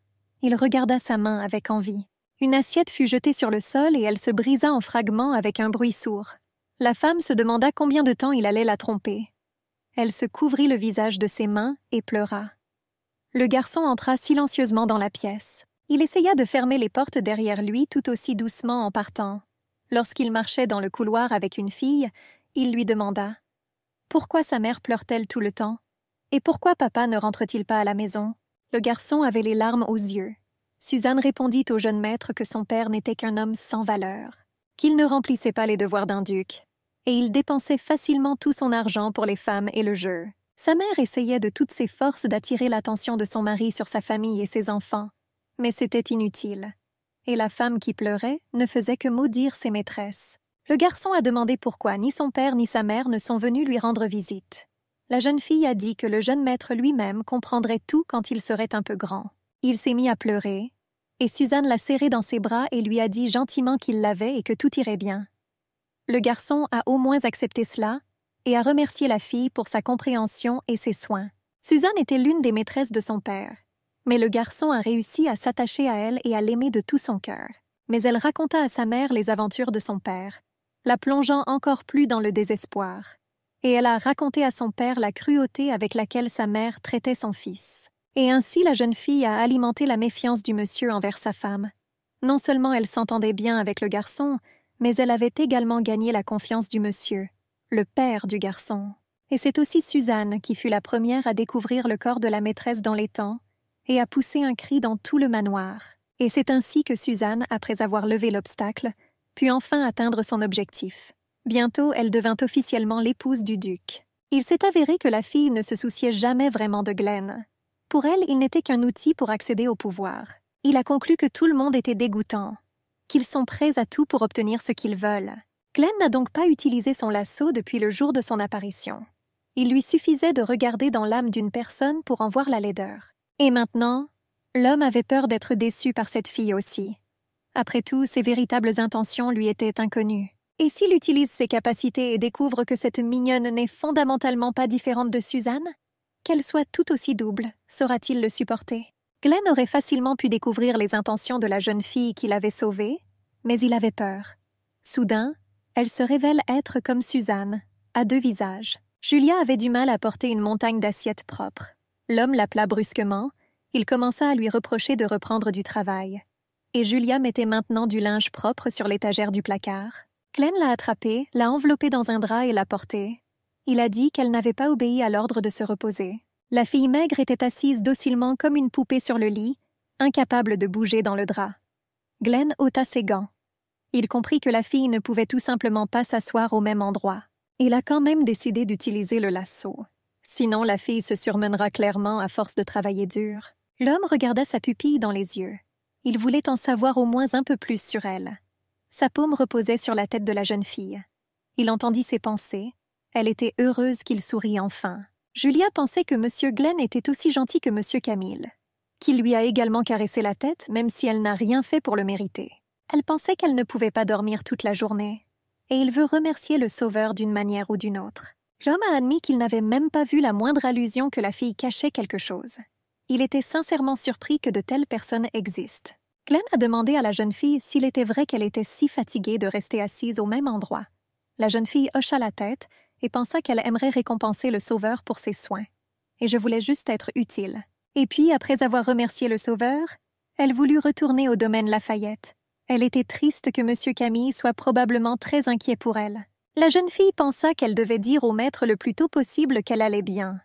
Il regarda sa main avec envie. Une assiette fut jetée sur le sol et elle se brisa en fragments avec un bruit sourd. La femme se demanda combien de temps il allait la tromper. Elle se couvrit le visage de ses mains et pleura. Le garçon entra silencieusement dans la pièce. Il essaya de fermer les portes derrière lui tout aussi doucement en partant. Lorsqu'il marchait dans le couloir avec une fille, il lui demanda « Pourquoi sa mère pleure-t-elle tout le temps? Et pourquoi papa ne rentre-t-il pas à la maison ?» Le garçon avait les larmes aux yeux. Suzanne répondit au jeune maître que son père n'était qu'un homme sans valeur, qu'il ne remplissait pas les devoirs d'un duc, et il dépensait facilement tout son argent pour les femmes et le jeu. Sa mère essayait de toutes ses forces d'attirer l'attention de son mari sur sa famille et ses enfants, mais c'était inutile. Et la femme qui pleurait ne faisait que maudire ses maîtresses. Le garçon a demandé pourquoi ni son père ni sa mère ne sont venus lui rendre visite. La jeune fille a dit que le jeune maître lui-même comprendrait tout quand il serait un peu grand. Il s'est mis à pleurer, et Suzanne l'a serré dans ses bras et lui a dit gentiment qu'il l'avait et que tout irait bien. Le garçon a au moins accepté cela et a remercié la fille pour sa compréhension et ses soins. Suzanne était l'une des maîtresses de son père, mais le garçon a réussi à s'attacher à elle et à l'aimer de tout son cœur. Mais elle raconta à sa mère les aventures de son père, la plongeant encore plus dans le désespoir. Et elle a raconté à son père la cruauté avec laquelle sa mère traitait son fils. Et ainsi la jeune fille a alimenté la méfiance du monsieur envers sa femme. Non seulement elle s'entendait bien avec le garçon, mais elle avait également gagné la confiance du monsieur, le père du garçon. Et c'est aussi Suzanne qui fut la première à découvrir le corps de la maîtresse dans l'étang et à pousser un cri dans tout le manoir. Et c'est ainsi que Suzanne, après avoir levé l'obstacle, put enfin atteindre son objectif. Bientôt, elle devint officiellement l'épouse du duc. Il s'est avéré que la fille ne se souciait jamais vraiment de Glenn. Pour elle, il n'était qu'un outil pour accéder au pouvoir. Il a conclu que tout le monde était dégoûtant, qu'ils sont prêts à tout pour obtenir ce qu'ils veulent. Glenn n'a donc pas utilisé son lasso depuis le jour de son apparition. Il lui suffisait de regarder dans l'âme d'une personne pour en voir la laideur. Et maintenant, l'homme avait peur d'être déçu par cette fille aussi. Après tout, ses véritables intentions lui étaient inconnues. Et s'il utilise ses capacités et découvre que cette mignonne n'est fondamentalement pas différente de Suzanne? Qu'elle soit tout aussi double, saura-t-il le supporter? Glenn aurait facilement pu découvrir les intentions de la jeune fille qui l'avait sauvée, mais il avait peur. Soudain, elle se révèle être comme Suzanne, à 2 visages. Julia avait du mal à porter une montagne d'assiettes propres. L'homme l'appela brusquement, il commença à lui reprocher de reprendre du travail. Et Julia mettait maintenant du linge propre sur l'étagère du placard. Glenn l'a attrapée, l'a enveloppée dans un drap et l'a portée. Il a dit qu'elle n'avait pas obéi à l'ordre de se reposer. La fille maigre était assise docilement comme une poupée sur le lit, incapable de bouger dans le drap. Glenn ôta ses gants. Il comprit que la fille ne pouvait tout simplement pas s'asseoir au même endroit. Il a quand même décidé d'utiliser le lasso. Sinon, la fille se surmènera clairement à force de travailler dur. L'homme regarda sa pupille dans les yeux. Il voulait en savoir au moins un peu plus sur elle. Sa paume reposait sur la tête de la jeune fille. Il entendit ses pensées. Elle était heureuse qu'il sourit enfin. Julia pensait que M. Glenn était aussi gentil que M. Camille, qu'il lui a également caressé la tête, même si elle n'a rien fait pour le mériter. Elle pensait qu'elle ne pouvait pas dormir toute la journée, et il veut remercier le Sauveur d'une manière ou d'une autre. L'homme a admis qu'il n'avait même pas vu la moindre allusion que la fille cachait quelque chose. Il était sincèrement surpris que de telles personnes existent. Glenn a demandé à la jeune fille s'il était vrai qu'elle était si fatiguée de rester assise au même endroit. La jeune fille hocha la tête et pensa qu'elle aimerait récompenser le Sauveur pour ses soins. Et je voulais juste être utile. Et puis, après avoir remercié le Sauveur, elle voulut retourner au domaine Lafayette. Elle était triste que M. Camille soit probablement très inquiet pour elle. La jeune fille pensa qu'elle devait dire au maître le plus tôt possible qu'elle allait bien.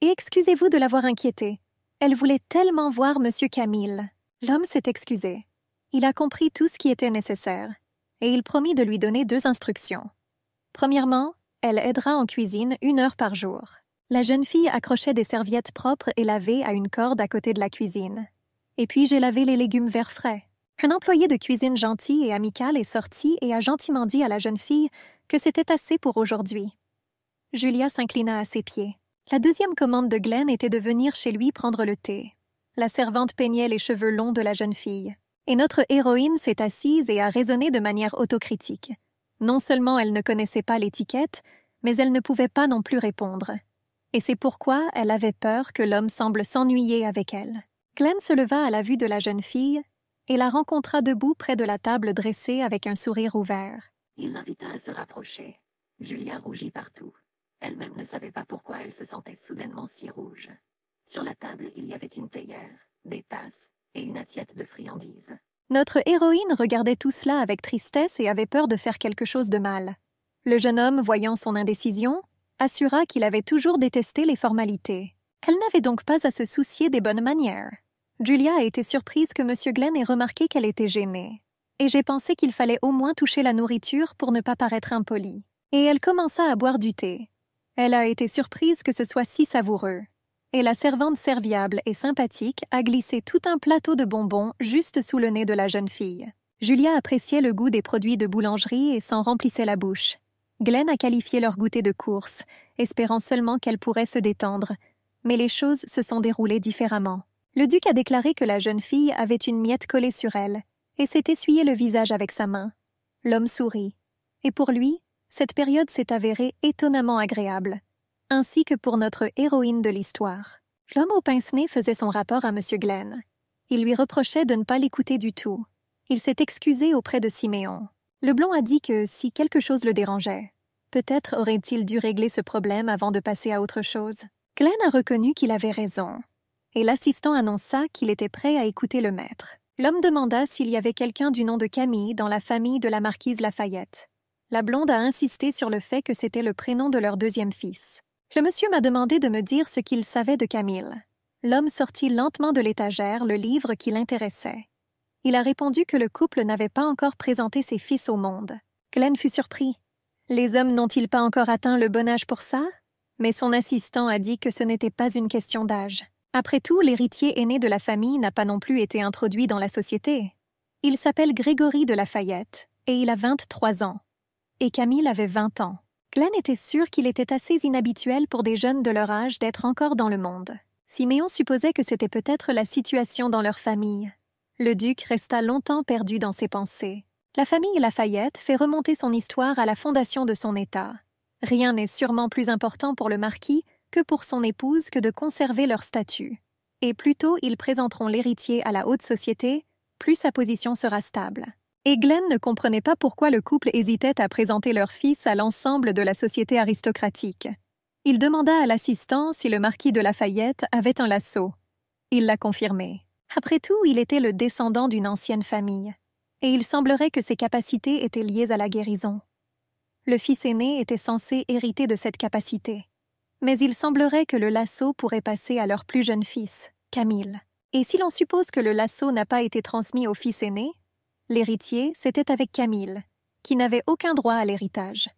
Et excusez-vous de l'avoir inquiétée. Elle voulait tellement voir M. Camille. L'homme s'est excusé. Il a compris tout ce qui était nécessaire, et il promit de lui donner 2 instructions. Premièrement, elle aidera en cuisine 1 heure par jour. La jeune fille accrochait des serviettes propres et lavées à une corde à côté de la cuisine. Et puis j'ai lavé les légumes verts frais. Un employé de cuisine gentil et amical est sorti et a gentiment dit à la jeune fille que c'était assez pour aujourd'hui. Julia s'inclina à ses pieds. La 2e commande de Glenn était de venir chez lui prendre le thé. La servante peignait les cheveux longs de la jeune fille. Et notre héroïne s'est assise et a raisonné de manière autocritique. Non seulement elle ne connaissait pas l'étiquette, mais elle ne pouvait pas non plus répondre. Et c'est pourquoi elle avait peur que l'homme semble s'ennuyer avec elle. Glenn se leva à la vue de la jeune fille et la rencontra debout près de la table dressée avec un sourire ouvert. Il l'invita à se rapprocher. Julia rougit partout. Elle-même ne savait pas pourquoi elle se sentait soudainement si rouge. Sur la table, il y avait une théière, des tasses et une assiette de friandises. Notre héroïne regardait tout cela avec tristesse et avait peur de faire quelque chose de mal. Le jeune homme, voyant son indécision, assura qu'il avait toujours détesté les formalités. Elle n'avait donc pas à se soucier des bonnes manières. Julia a été surprise que M. Glenn ait remarqué qu'elle était gênée. Et j'ai pensé qu'il fallait au moins toucher la nourriture pour ne pas paraître impolie. Et elle commença à boire du thé. Elle a été surprise que ce soit si savoureux. Et la servante serviable et sympathique a glissé tout un plateau de bonbons juste sous le nez de la jeune fille. Julia appréciait le goût des produits de boulangerie et s'en remplissait la bouche. Glenn a qualifié leur goûter de course, espérant seulement qu'elle pourrait se détendre. Mais les choses se sont déroulées différemment. Le duc a déclaré que la jeune fille avait une miette collée sur elle et s'est essuyé le visage avec sa main. L'homme sourit. Et pour lui, cette période s'est avérée étonnamment agréable, ainsi que pour notre héroïne de l'histoire. L'homme au pince-nez faisait son rapport à M. Glenn. Il lui reprochait de ne pas l'écouter du tout. Il s'est excusé auprès de Siméon. Le blond a dit que si quelque chose le dérangeait, peut-être aurait-il dû régler ce problème avant de passer à autre chose. Glenn a reconnu qu'il avait raison, et l'assistant annonça qu'il était prêt à écouter le maître. L'homme demanda s'il y avait quelqu'un du nom de Camille dans la famille de la marquise Lafayette. La blonde a insisté sur le fait que c'était le prénom de leur 2e fils. Le monsieur m'a demandé de me dire ce qu'il savait de Camille. L'homme sortit lentement de l'étagère le livre qui l'intéressait. Il a répondu que le couple n'avait pas encore présenté ses fils au monde. Glenn fut surpris. Les hommes n'ont-ils pas encore atteint le bon âge pour ça? Mais son assistant a dit que ce n'était pas une question d'âge. Après tout, l'héritier aîné de la famille n'a pas non plus été introduit dans la société. Il s'appelle Grégory de Lafayette, et il a 23 ans. Et Camille avait 20 ans. Glenn était sûr qu'il était assez inhabituel pour des jeunes de leur âge d'être encore dans le monde. Siméon supposait que c'était peut-être la situation dans leur famille. Le duc resta longtemps perdu dans ses pensées. La famille Lafayette fait remonter son histoire à la fondation de son État. Rien n'est sûrement plus important pour le marquis que pour son épouse que de conserver leur statut. Et plus tôt ils présenteront l'héritier à la haute société, plus sa position sera stable. Et Glenn ne comprenait pas pourquoi le couple hésitait à présenter leur fils à l'ensemble de la société aristocratique. Il demanda à l'assistant si le marquis de Lafayette avait un lasso. Il l'a confirmé. Après tout, il était le descendant d'une ancienne famille, et il semblerait que ses capacités étaient liées à la guérison. Le fils aîné était censé hériter de cette capacité. Mais il semblerait que le lasso pourrait passer à leur plus jeune fils, Camille. Et si l'on suppose que le lasso n'a pas été transmis au fils aîné, l'héritier, c'était avec Camille, qui n'avait aucun droit à l'héritage.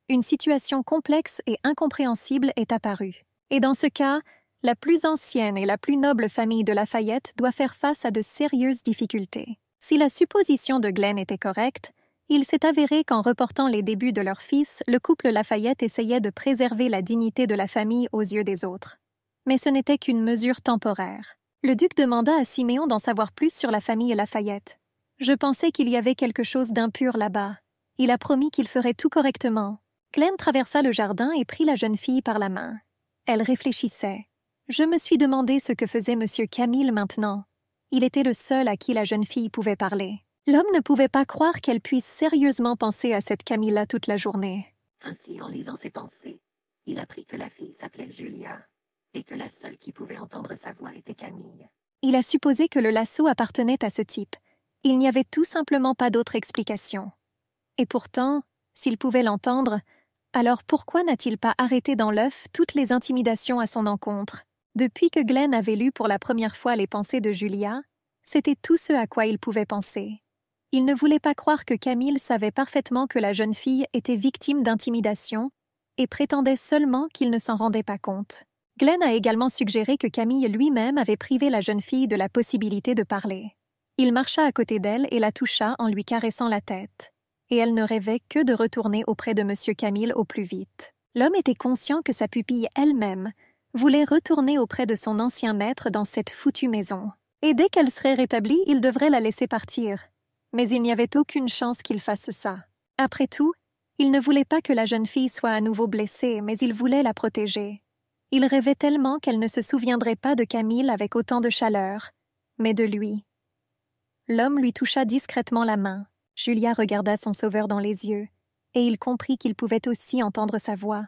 Une situation complexe et incompréhensible est apparue. Et dans ce cas, la plus ancienne et la plus noble famille de Lafayette doit faire face à de sérieuses difficultés. Si la supposition de Glenn était correcte, il s'est avéré qu'en reportant les débuts de leur fils, le couple Lafayette essayait de préserver la dignité de la famille aux yeux des autres. Mais ce n'était qu'une mesure temporaire. Le duc demanda à Siméon d'en savoir plus sur la famille Lafayette. « Je pensais qu'il y avait quelque chose d'impur là-bas. Il a promis qu'il ferait tout correctement. » Glenn traversa le jardin et prit la jeune fille par la main. Elle réfléchissait. Je me suis demandé ce que faisait M. Camille maintenant. Il était le seul à qui la jeune fille pouvait parler. L'homme ne pouvait pas croire qu'elle puisse sérieusement penser à cette Camilla toute la journée. Ainsi, en lisant ses pensées, il apprit que la fille s'appelait Julia, et que la seule qui pouvait entendre sa voix était Camille. Il a supposé que le lasso appartenait à ce type. Il n'y avait tout simplement pas d'autre explication. Et pourtant, s'il pouvait l'entendre, alors pourquoi n'a-t-il pas arrêté dans l'œuf toutes les intimidations à son encontre? Depuis que Glenn avait lu pour la première fois les pensées de Julia, c'était tout ce à quoi il pouvait penser. Il ne voulait pas croire que Camille savait parfaitement que la jeune fille était victime d'intimidation et prétendait seulement qu'il ne s'en rendait pas compte. Glenn a également suggéré que Camille lui-même avait privé la jeune fille de la possibilité de parler. Il marcha à côté d'elle et la toucha en lui caressant la tête. Et elle ne rêvait que de retourner auprès de M. Camille au plus vite. L'homme était conscient que sa pupille elle-même voulait retourner auprès de son ancien maître dans cette foutue maison. Et dès qu'elle serait rétablie, il devrait la laisser partir. Mais il n'y avait aucune chance qu'il fasse ça. Après tout, il ne voulait pas que la jeune fille soit à nouveau blessée, mais il voulait la protéger. Il rêvait tellement qu'elle ne se souviendrait pas de Camille avec autant de chaleur, mais de lui. L'homme lui toucha discrètement la main. Julia regarda son sauveur dans les yeux, et il comprit qu'il pouvait aussi entendre sa voix.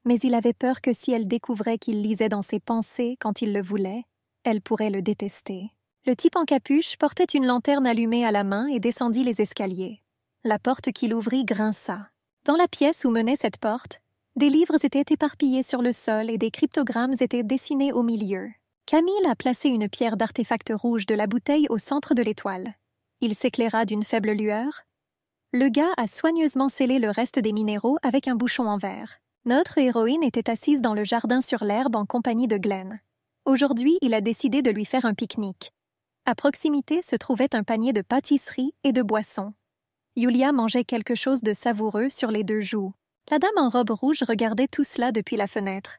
Mais il avait peur que si elle découvrait qu'il lisait dans ses pensées quand il le voulait, elle pourrait le détester. Le type en capuche portait une lanterne allumée à la main et descendit les escaliers. La porte qu'il ouvrit grinça. Dans la pièce où menait cette porte, des livres étaient éparpillés sur le sol et des cryptogrammes étaient dessinés au milieu. Camille a placé une pierre d'artefact rouge de la bouteille au centre de l'étoile. Il s'éclaira d'une faible lueur. Le gars a soigneusement scellé le reste des minéraux avec un bouchon en verre. Notre héroïne était assise dans le jardin sur l'herbe en compagnie de Glenn. Aujourd'hui, il a décidé de lui faire un pique-nique. À proximité se trouvait un panier de pâtisseries et de boissons. Julia mangeait quelque chose de savoureux sur les deux joues. La dame en robe rouge regardait tout cela depuis la fenêtre.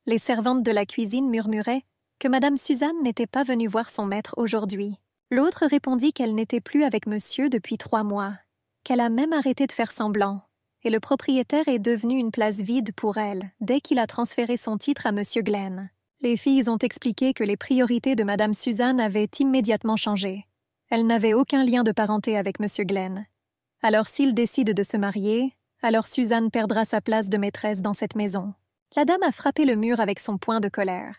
Les servantes de la cuisine murmuraient que Madame Suzanne n'était pas venue voir son maître aujourd'hui. L'autre répondit qu'elle n'était plus avec monsieur depuis 3 mois, qu'elle a même arrêté de faire semblant, et le propriétaire est devenu une place vide pour elle dès qu'il a transféré son titre à monsieur Glenn. Les filles ont expliqué que les priorités de Madame Suzanne avaient immédiatement changé. Elle n'avait aucun lien de parenté avec monsieur Glenn. Alors s'il décide de se marier, alors Suzanne perdra sa place de maîtresse dans cette maison. La dame a frappé le mur avec son poing de colère.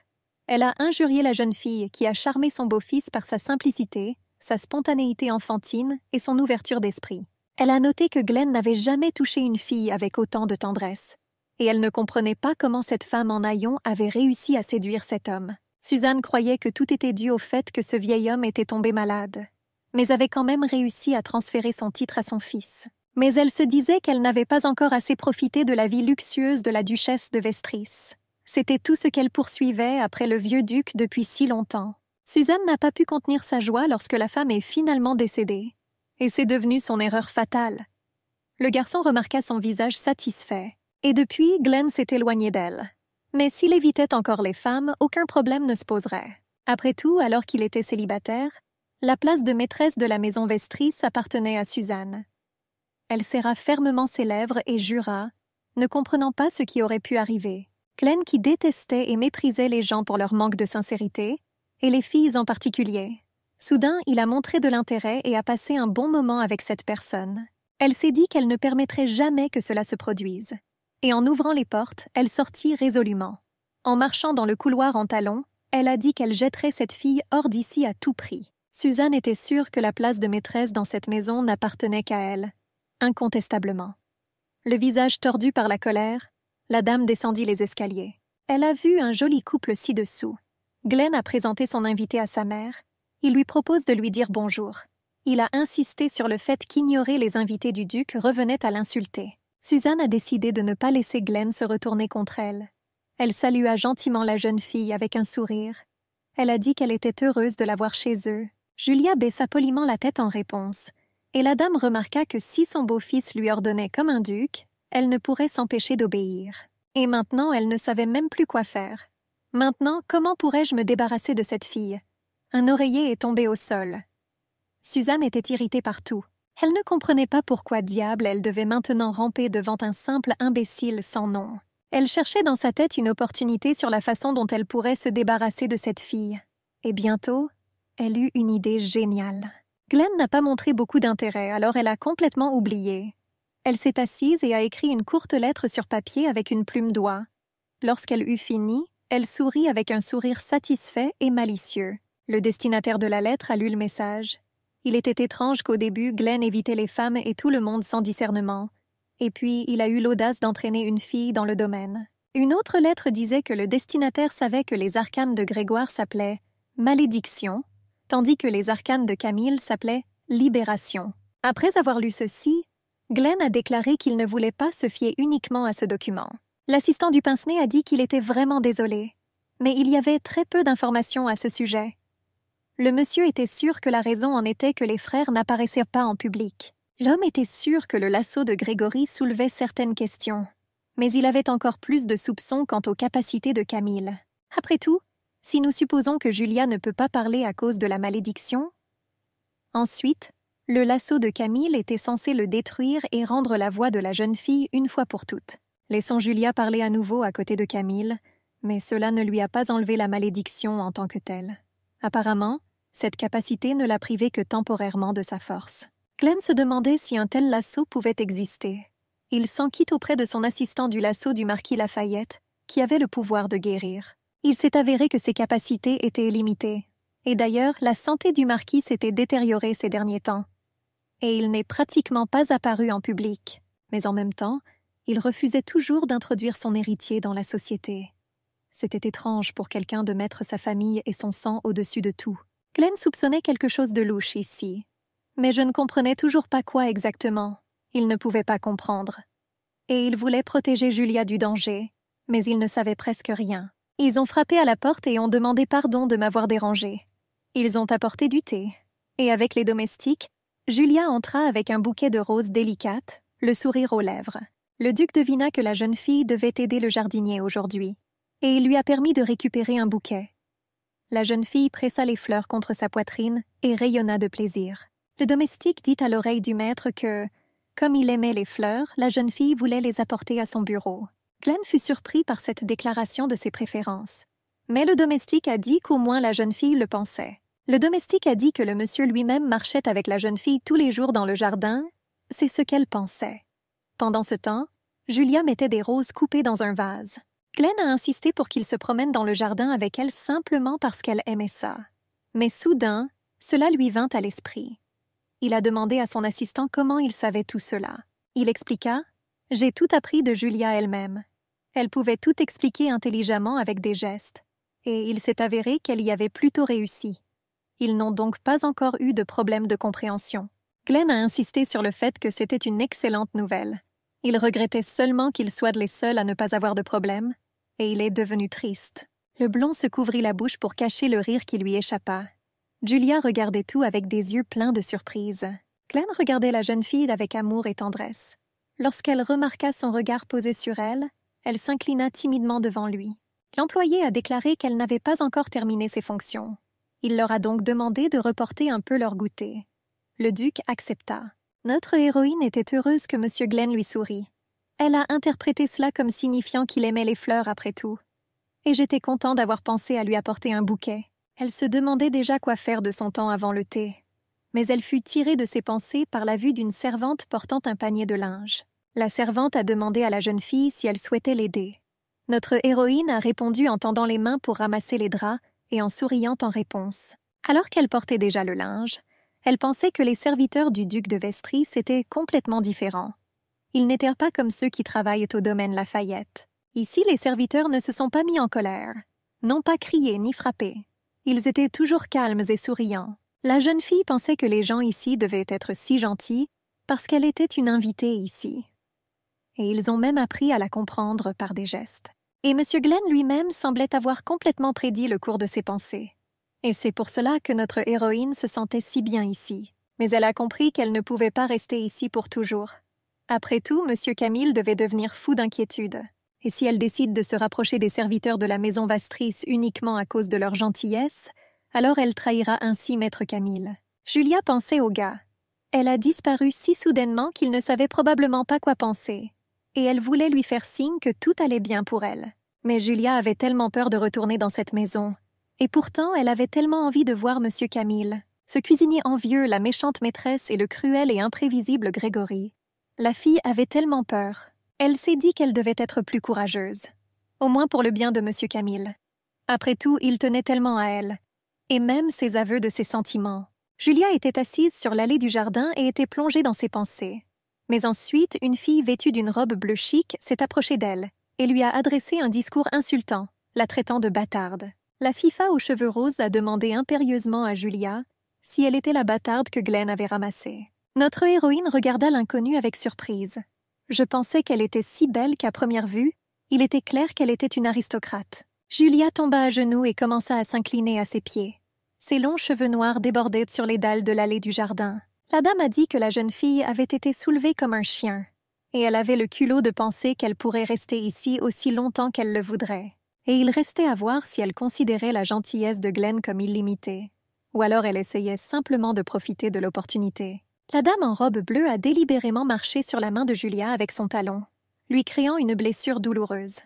Elle a injurié la jeune fille qui a charmé son beau-fils par sa simplicité, sa spontanéité enfantine et son ouverture d'esprit. Elle a noté que Glenn n'avait jamais touché une fille avec autant de tendresse. Et elle ne comprenait pas comment cette femme en haillons avait réussi à séduire cet homme. Suzanne croyait que tout était dû au fait que ce vieil homme était tombé malade, mais avait quand même réussi à transférer son titre à son fils. Mais elle se disait qu'elle n'avait pas encore assez profité de la vie luxueuse de la duchesse de Vestris. C'était tout ce qu'elle poursuivait après le vieux duc depuis si longtemps. Suzanne n'a pas pu contenir sa joie lorsque la femme est finalement décédée. Et c'est devenu son erreur fatale. Le garçon remarqua son visage satisfait. Et depuis, Glenn s'est éloigné d'elle. Mais s'il évitait encore les femmes, aucun problème ne se poserait. Après tout, alors qu'il était célibataire, la place de maîtresse de la maison Vestris appartenait à Suzanne. Elle serra fermement ses lèvres et jura, ne comprenant pas ce qui aurait pu arriver. Glenn qui détestait et méprisait les gens pour leur manque de sincérité, et les filles en particulier. Soudain, il a montré de l'intérêt et a passé un bon moment avec cette personne. Elle s'est dit qu'elle ne permettrait jamais que cela se produise. Et en ouvrant les portes, elle sortit résolument. En marchant dans le couloir en talons, elle a dit qu'elle jetterait cette fille hors d'ici à tout prix. Suzanne était sûre que la place de maîtresse dans cette maison n'appartenait qu'à elle, incontestablement. Le visage tordu par la colère, la dame descendit les escaliers. Elle a vu un joli couple ci-dessous. Glenn a présenté son invité à sa mère. Il lui propose de lui dire bonjour. Il a insisté sur le fait qu'ignorer les invités du duc revenait à l'insulter. Suzanne a décidé de ne pas laisser Glenn se retourner contre elle. Elle salua gentiment la jeune fille avec un sourire. Elle a dit qu'elle était heureuse de la voir chez eux. Julia baissa poliment la tête en réponse, et la dame remarqua que si son beau-fils lui ordonnait comme un duc, elle ne pourrait s'empêcher d'obéir. Et maintenant, elle ne savait même plus quoi faire. Maintenant, comment pourrais-je me débarrasser de cette fille? Un oreiller est tombé au sol. Suzanne était irritée par tout. Elle ne comprenait pas pourquoi diable elle devait maintenant ramper devant un simple imbécile sans nom. Elle cherchait dans sa tête une opportunité sur la façon dont elle pourrait se débarrasser de cette fille. Et bientôt, elle eut une idée géniale. Glenn n'a pas montré beaucoup d'intérêt, alors elle a complètement oublié. Elle s'est assise et a écrit une courte lettre sur papier avec une plume d'oie. Lorsqu'elle eut fini, elle sourit avec un sourire satisfait et malicieux. Le destinataire de la lettre a lu le message. Il était étrange qu'au début, Glenn évitait les femmes et tout le monde sans discernement. Et puis, il a eu l'audace d'entraîner une fille dans le domaine. Une autre lettre disait que le destinataire savait que les arcanes de Grégoire s'appelaient « malédiction », tandis que les arcanes de Camille s'appelaient « libération ». Après avoir lu ceci, Glenn a déclaré qu'il ne voulait pas se fier uniquement à ce document. L'assistant du pince-nez a dit qu'il était vraiment désolé, mais il y avait très peu d'informations à ce sujet. Le monsieur était sûr que la raison en était que les frères n'apparaissaient pas en public. L'homme était sûr que le lasso de Grégory soulevait certaines questions, mais il avait encore plus de soupçons quant aux capacités de Camille. Après tout, si nous supposons que Julia ne peut pas parler à cause de la malédiction, ensuite, le lasso de Camille était censé le détruire et rendre la voix de la jeune fille une fois pour toutes. Laissons Julia parler à nouveau à côté de Camille, mais cela ne lui a pas enlevé la malédiction en tant que telle. Apparemment, cette capacité ne l'a privée que temporairement de sa force. Glenn se demandait si un tel lasso pouvait exister. Il s'enquit auprès de son assistant du lasso du marquis Lafayette, qui avait le pouvoir de guérir. Il s'est avéré que ses capacités étaient limitées. Et d'ailleurs, la santé du marquis s'était détériorée ces derniers temps. Et il n'est pratiquement pas apparu en public. Mais en même temps, il refusait toujours d'introduire son héritier dans la société. C'était étrange pour quelqu'un de mettre sa famille et son sang au-dessus de tout. Glenn soupçonnait quelque chose de louche ici. Mais je ne comprenais toujours pas quoi exactement. Il ne pouvait pas comprendre. Et il voulait protéger Julia du danger, mais il ne savait presque rien. Ils ont frappé à la porte et ont demandé pardon de m'avoir dérangé. Ils ont apporté du thé. Et avec les domestiques, Julia entra avec un bouquet de roses délicates, le sourire aux lèvres. Le duc devina que la jeune fille devait aider le jardinier aujourd'hui, et il lui a permis de récupérer un bouquet. La jeune fille pressa les fleurs contre sa poitrine et rayonna de plaisir. Le domestique dit à l'oreille du maître que, comme il aimait les fleurs, la jeune fille voulait les apporter à son bureau. Glenn fut surpris par cette déclaration de ses préférences. Mais le domestique a dit qu'au moins la jeune fille le pensait. Le domestique a dit que le monsieur lui-même marchait avec la jeune fille tous les jours dans le jardin. C'est ce qu'elle pensait. Pendant ce temps, Julia mettait des roses coupées dans un vase. Glenn a insisté pour qu'il se promène dans le jardin avec elle simplement parce qu'elle aimait ça. Mais soudain, cela lui vint à l'esprit. Il a demandé à son assistant comment il savait tout cela. Il expliqua « J'ai tout appris de Julia elle-même. Elle pouvait tout expliquer intelligemment avec des gestes, et il s'est avéré qu'elle y avait plutôt réussi. Ils n'ont donc pas encore eu de problème de compréhension. » Glenn a insisté sur le fait que c'était une excellente nouvelle. Il regrettait seulement qu'ils soient les seuls à ne pas avoir de problème, et il est devenu triste. Le blond se couvrit la bouche pour cacher le rire qui lui échappa. Julia regardait tout avec des yeux pleins de surprise. Glenn regardait la jeune fille avec amour et tendresse. Lorsqu'elle remarqua son regard posé sur elle, elle s'inclina timidement devant lui. L'employée a déclaré qu'elle n'avait pas encore terminé ses fonctions. Il leur a donc demandé de reporter un peu leur goûter. Le duc accepta. Notre héroïne était heureuse que M. Glenn lui sourit. Elle a interprété cela comme signifiant qu'il aimait les fleurs après tout. Et j'étais content d'avoir pensé à lui apporter un bouquet. Elle se demandait déjà quoi faire de son temps avant le thé. Mais elle fut tirée de ses pensées par la vue d'une servante portant un panier de linge. La servante a demandé à la jeune fille si elle souhaitait l'aider. Notre héroïne a répondu en tendant les mains pour ramasser les draps et en souriant en réponse. Alors qu'elle portait déjà le linge, elle pensait que les serviteurs du duc de Vestris étaient complètement différents. Ils n'étaient pas comme ceux qui travaillent au domaine Lafayette. Ici, les serviteurs ne se sont pas mis en colère, n'ont pas crié ni frappé. Ils étaient toujours calmes et souriants. La jeune fille pensait que les gens ici devaient être si gentils parce qu'elle était une invitée ici. Et ils ont même appris à la comprendre par des gestes. Et M. Glenn lui-même semblait avoir complètement prédit le cours de ses pensées. Et c'est pour cela que notre héroïne se sentait si bien ici. Mais elle a compris qu'elle ne pouvait pas rester ici pour toujours. Après tout, M. Camille devait devenir fou d'inquiétude. Et si elle décide de se rapprocher des serviteurs de la maison Vastris uniquement à cause de leur gentillesse, alors elle trahira ainsi Maître Camille. Julia pensait au gars. Elle a disparu si soudainement qu'il ne savait probablement pas quoi penser. Et elle voulait lui faire signe que tout allait bien pour elle. Mais Julia avait tellement peur de retourner dans cette maison. Et pourtant, elle avait tellement envie de voir M. Camille, ce cuisinier envieux, la méchante maîtresse et le cruel et imprévisible Grégory. La fille avait tellement peur. Elle s'est dit qu'elle devait être plus courageuse. Au moins pour le bien de M. Camille. Après tout, il tenait tellement à elle. Et même ses aveux de ses sentiments. Julia était assise sur l'allée du jardin et était plongée dans ses pensées. Mais ensuite, une fille vêtue d'une robe bleue chic s'est approchée d'elle et lui a adressé un discours insultant, la traitant de bâtarde. La FIFA aux cheveux roses a demandé impérieusement à Julia si elle était la bâtarde que Glenn avait ramassée. Notre héroïne regarda l'inconnue avec surprise. Je pensais qu'elle était si belle qu'à première vue, il était clair qu'elle était une aristocrate. Julia tomba à genoux et commença à s'incliner à ses pieds. Ses longs cheveux noirs débordaient sur les dalles de l'allée du jardin. La dame a dit que la jeune fille avait été soulevée comme un chien, et elle avait le culot de penser qu'elle pourrait rester ici aussi longtemps qu'elle le voudrait. Et il restait à voir si elle considérait la gentillesse de Glenn comme illimitée, ou alors elle essayait simplement de profiter de l'opportunité. La dame en robe bleue a délibérément marché sur la main de Julia avec son talon, lui créant une blessure douloureuse.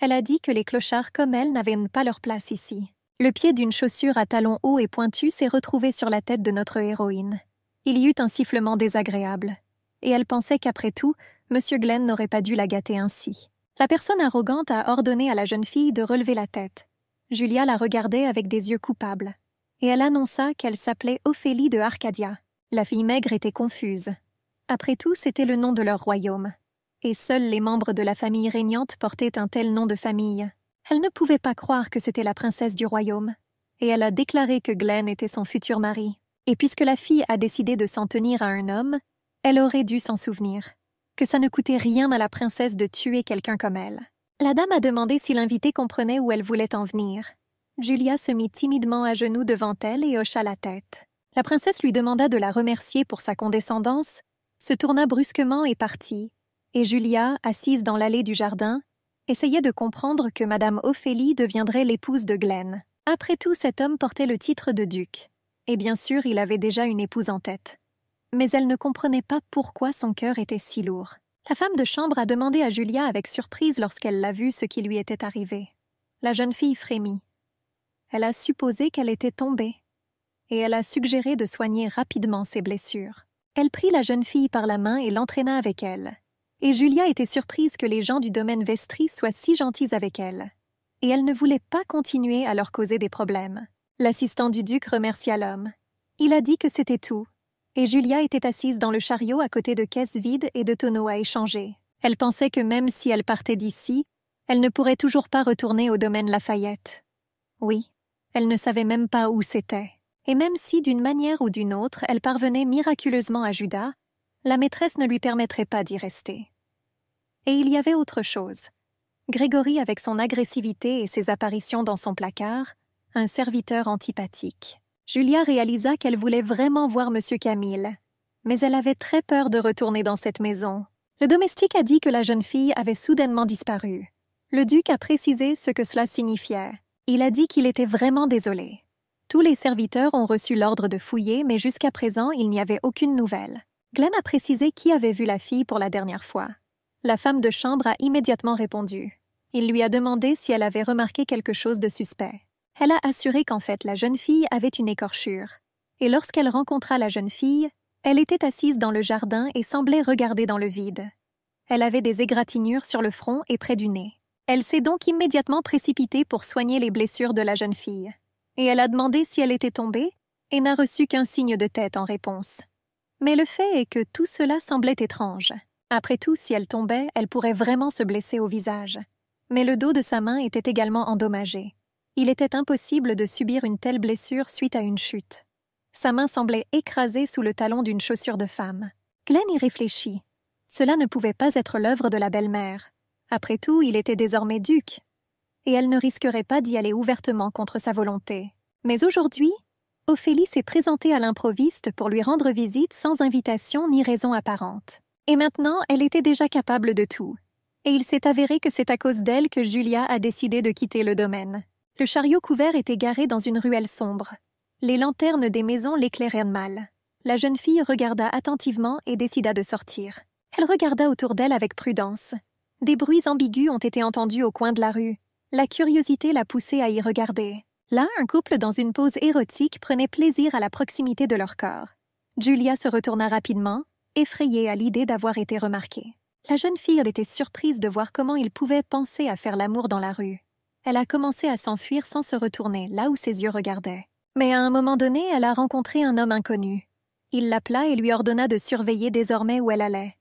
Elle a dit que les clochards comme elle n'avaient pas leur place ici. Le pied d'une chaussure à talons hauts et pointus s'est retrouvé sur la tête de notre héroïne. Il y eut un sifflement désagréable, et elle pensait qu'après tout, M. Glenn n'aurait pas dû la gâter ainsi. La personne arrogante a ordonné à la jeune fille de relever la tête. Julia la regardait avec des yeux coupables, et elle annonça qu'elle s'appelait Ophélie de Arcadia. La fille maigre était confuse. Après tout, c'était le nom de leur royaume, et seuls les membres de la famille régnante portaient un tel nom de famille. Elle ne pouvait pas croire que c'était la princesse du royaume, et elle a déclaré que Glenn était son futur mari. Et puisque la fille a décidé de s'en tenir à un homme, elle aurait dû s'en souvenir, que ça ne coûtait rien à la princesse de tuer quelqu'un comme elle. La dame a demandé si l'invitée comprenait où elle voulait en venir. Julia se mit timidement à genoux devant elle et hocha la tête. La princesse lui demanda de la remercier pour sa condescendance, se tourna brusquement et partit, et Julia, assise dans l'allée du jardin, essayait de comprendre que Madame Ophélie deviendrait l'épouse de Glenn. Après tout, cet homme portait le titre de duc. Et bien sûr, il avait déjà une épouse en tête. Mais elle ne comprenait pas pourquoi son cœur était si lourd. La femme de chambre a demandé à Julia avec surprise lorsqu'elle l'a vu ce qui lui était arrivé. La jeune fille frémit. Elle a supposé qu'elle était tombée, et elle a suggéré de soigner rapidement ses blessures. Elle prit la jeune fille par la main et l'entraîna avec elle. Et Julia était surprise que les gens du domaine Vestris soient si gentils avec elle. Et elle ne voulait pas continuer à leur causer des problèmes. L'assistant du duc remercia l'homme. Il a dit que c'était tout, et Julia était assise dans le chariot à côté de caisses vides et de tonneaux à échanger. Elle pensait que même si elle partait d'ici, elle ne pourrait toujours pas retourner au domaine Lafayette. Oui, elle ne savait même pas où c'était. Et même si, d'une manière ou d'une autre, elle parvenait miraculeusement à Judas, la maîtresse ne lui permettrait pas d'y rester. Et il y avait autre chose. Grégory, avec son agressivité et ses apparitions dans son placard, un serviteur antipathique. Julia réalisa qu'elle voulait vraiment voir M. Camille, mais elle avait très peur de retourner dans cette maison. Le domestique a dit que la jeune fille avait soudainement disparu. Le duc a précisé ce que cela signifiait. Il a dit qu'il était vraiment désolé. Tous les serviteurs ont reçu l'ordre de fouiller, mais jusqu'à présent, il n'y avait aucune nouvelle. Glenn a précisé qui avait vu la fille pour la dernière fois. La femme de chambre a immédiatement répondu. Il lui a demandé si elle avait remarqué quelque chose de suspect. Elle a assuré qu'en fait, la jeune fille avait une écorchure. Et lorsqu'elle rencontra la jeune fille, elle était assise dans le jardin et semblait regarder dans le vide. Elle avait des égratignures sur le front et près du nez. Elle s'est donc immédiatement précipitée pour soigner les blessures de la jeune fille. Et elle a demandé si elle était tombée et n'a reçu qu'un signe de tête en réponse. Mais le fait est que tout cela semblait étrange. Après tout, si elle tombait, elle pourrait vraiment se blesser au visage. Mais le dos de sa main était également endommagé. Il était impossible de subir une telle blessure suite à une chute. Sa main semblait écrasée sous le talon d'une chaussure de femme. Glenn y réfléchit. Cela ne pouvait pas être l'œuvre de la belle-mère. Après tout, il était désormais duc. Et elle ne risquerait pas d'y aller ouvertement contre sa volonté. Mais aujourd'hui, Ophélie s'est présentée à l'improviste pour lui rendre visite sans invitation ni raison apparente. Et maintenant, elle était déjà capable de tout. Et il s'est avéré que c'est à cause d'elle que Julia a décidé de quitter le domaine. Le chariot couvert était garé dans une ruelle sombre. Les lanternes des maisons l'éclairaient mal. La jeune fille regarda attentivement et décida de sortir. Elle regarda autour d'elle avec prudence. Des bruits ambigus ont été entendus au coin de la rue. La curiosité l'a poussée à y regarder. Là, un couple dans une pose érotique prenait plaisir à la proximité de leur corps. Julia se retourna rapidement, effrayée à l'idée d'avoir été remarquée. La jeune fille était surprise de voir comment il pouvait penser à faire l'amour dans la rue. Elle a commencé à s'enfuir sans se retourner, là où ses yeux regardaient. Mais à un moment donné, elle a rencontré un homme inconnu. Il l'appela et lui ordonna de surveiller désormais où elle allait.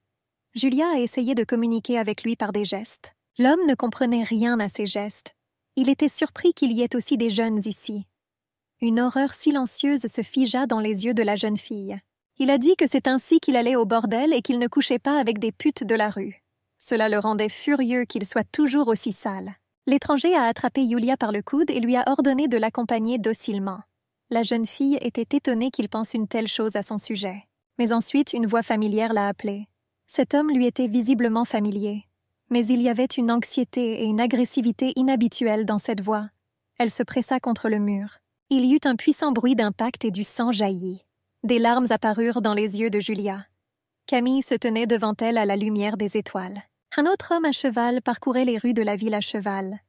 Julia a essayé de communiquer avec lui par des gestes. L'homme ne comprenait rien à ces gestes. Il était surpris qu'il y ait aussi des jeunes ici. Une horreur silencieuse se figea dans les yeux de la jeune fille. Il a dit que c'est ainsi qu'il allait au bordel et qu'il ne couchait pas avec des putes de la rue. Cela le rendait furieux qu'il soit toujours aussi sale. L'étranger a attrapé Julia par le coude et lui a ordonné de l'accompagner docilement. La jeune fille était étonnée qu'il pense une telle chose à son sujet. Mais ensuite, une voix familière l'a appelée. Cet homme lui était visiblement familier. Mais il y avait une anxiété et une agressivité inhabituelles dans cette voix. Elle se pressa contre le mur. Il y eut un puissant bruit d'impact et du sang jaillit. Des larmes apparurent dans les yeux de Julia. Camille se tenait devant elle à la lumière des étoiles. Un autre homme à cheval parcourait les rues de la ville à cheval.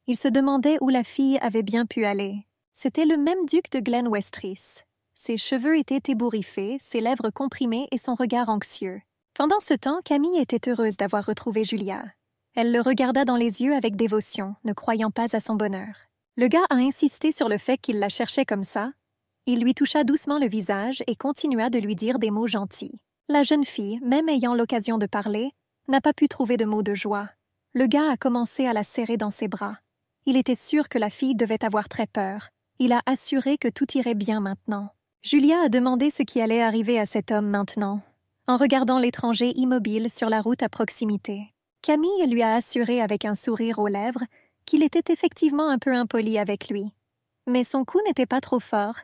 Il se demandait où la fille avait bien pu aller. C'était le même duc de Glen Westris. Ses cheveux étaient ébouriffés, ses lèvres comprimées et son regard anxieux. Pendant ce temps, Camille était heureuse d'avoir retrouvé Julia. Elle le regarda dans les yeux avec dévotion, ne croyant pas à son bonheur. Le gars a insisté sur le fait qu'il la cherchait comme ça. Il lui toucha doucement le visage et continua de lui dire des mots gentils. La jeune fille, même ayant l'occasion de parler, n'a pas pu trouver de mots de joie. Le gars a commencé à la serrer dans ses bras. Il était sûr que la fille devait avoir très peur. Il a assuré que tout irait bien maintenant. Julia a demandé ce qui allait arriver à cet homme maintenant, en regardant l'étranger immobile sur la route à proximité. Camille lui a assuré avec un sourire aux lèvres qu'il était effectivement un peu impoli avec lui. Mais son coup n'était pas trop fort,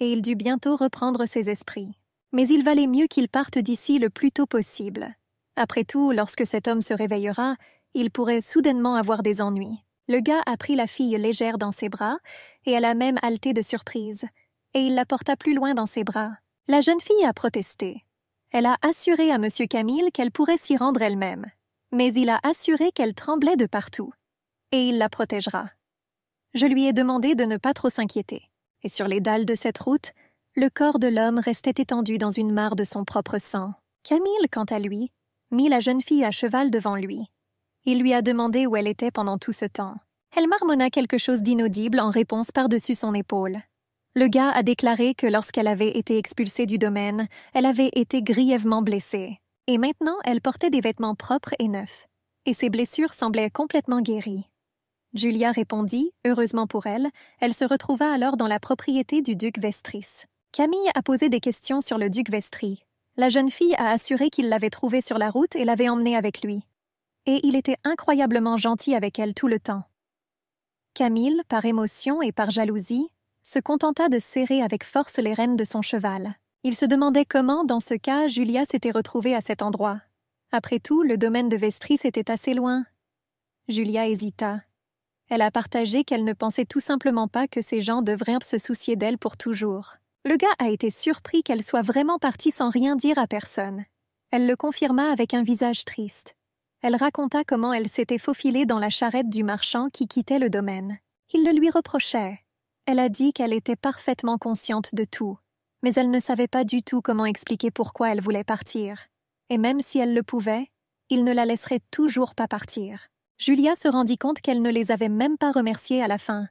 et il dut bientôt reprendre ses esprits. Mais il valait mieux qu'il parte d'ici le plus tôt possible. Après tout, lorsque cet homme se réveillera, il pourrait soudainement avoir des ennuis. Le gars a pris la fille légère dans ses bras, et elle a même haleté de surprise, et il la porta plus loin dans ses bras. La jeune fille a protesté. Elle a assuré à M. Camille qu'elle pourrait s'y rendre elle-même, mais il a assuré qu'elle tremblait de partout, et il la protégera. Je lui ai demandé de ne pas trop s'inquiéter, et sur les dalles de cette route, le corps de l'homme restait étendu dans une mare de son propre sang. Camille, quant à lui, mit la jeune fille à cheval devant lui. Il lui a demandé où elle était pendant tout ce temps. Elle marmonna quelque chose d'inaudible en réponse par-dessus son épaule. Le gars a déclaré que lorsqu'elle avait été expulsée du domaine, elle avait été grièvement blessée. Et maintenant, elle portait des vêtements propres et neufs. Et ses blessures semblaient complètement guéries. Julia répondit, heureusement pour elle, elle se retrouva alors dans la propriété du duc Vestris. Camille a posé des questions sur le duc Vestris. La jeune fille a assuré qu'il l'avait trouvée sur la route et l'avait emmenée avec lui. Et il était incroyablement gentil avec elle tout le temps. Camille, par émotion et par jalousie, se contenta de serrer avec force les rênes de son cheval. Il se demandait comment, dans ce cas, Julia s'était retrouvée à cet endroit. Après tout, le domaine de Vestris était assez loin. Julia hésita. Elle a partagé qu'elle ne pensait tout simplement pas que ces gens devraient se soucier d'elle pour toujours. Le gars a été surpris qu'elle soit vraiment partie sans rien dire à personne. Elle le confirma avec un visage triste. Elle raconta comment elle s'était faufilée dans la charrette du marchand qui quittait le domaine. Il le lui reprochait. Elle a dit qu'elle était parfaitement consciente de tout, mais elle ne savait pas du tout comment expliquer pourquoi elle voulait partir. Et même si elle le pouvait, il ne la laisserait toujours pas partir. Julia se rendit compte qu'elle ne les avait même pas remerciés à la fin,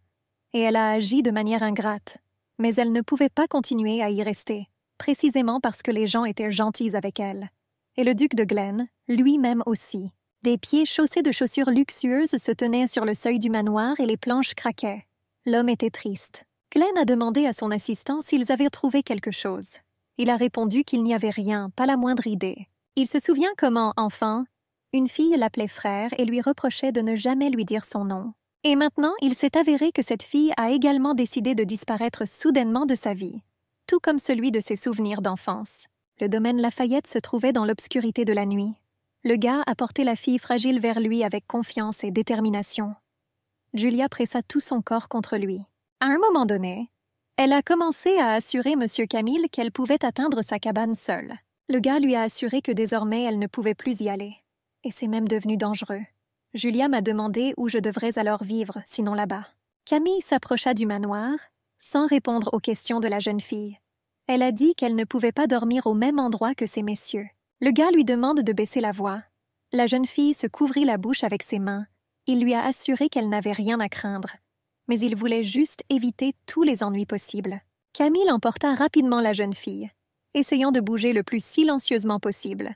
et elle a agi de manière ingrate. Mais elle ne pouvait pas continuer à y rester, précisément parce que les gens étaient gentils avec elle. Et le duc de Glen, lui-même aussi. Des pieds chaussés de chaussures luxueuses se tenaient sur le seuil du manoir et les planches craquaient. L'homme était triste. Glenn a demandé à son assistant s'ils avaient trouvé quelque chose. Il a répondu qu'il n'y avait rien, pas la moindre idée. Il se souvient comment, enfant, une fille l'appelait frère et lui reprochait de ne jamais lui dire son nom. Et maintenant, il s'est avéré que cette fille a également décidé de disparaître soudainement de sa vie, tout comme celui de ses souvenirs d'enfance. Le domaine Lafayette se trouvait dans l'obscurité de la nuit. Le gars a porté la fille fragile vers lui avec confiance et détermination. Julia pressa tout son corps contre lui. À un moment donné, elle a commencé à assurer M. Camille qu'elle pouvait atteindre sa cabane seule. Le gars lui a assuré que désormais elle ne pouvait plus y aller. Et c'est même devenu dangereux. Julia m'a demandé où je devrais alors vivre, sinon là-bas. Camille s'approcha du manoir, sans répondre aux questions de la jeune fille. Elle a dit qu'elle ne pouvait pas dormir au même endroit que ces messieurs. Le gars lui demande de baisser la voix. La jeune fille se couvrit la bouche avec ses mains. Il lui a assuré qu'elle n'avait rien à craindre. Mais il voulait juste éviter tous les ennuis possibles. Camille emporta rapidement la jeune fille, essayant de bouger le plus silencieusement possible.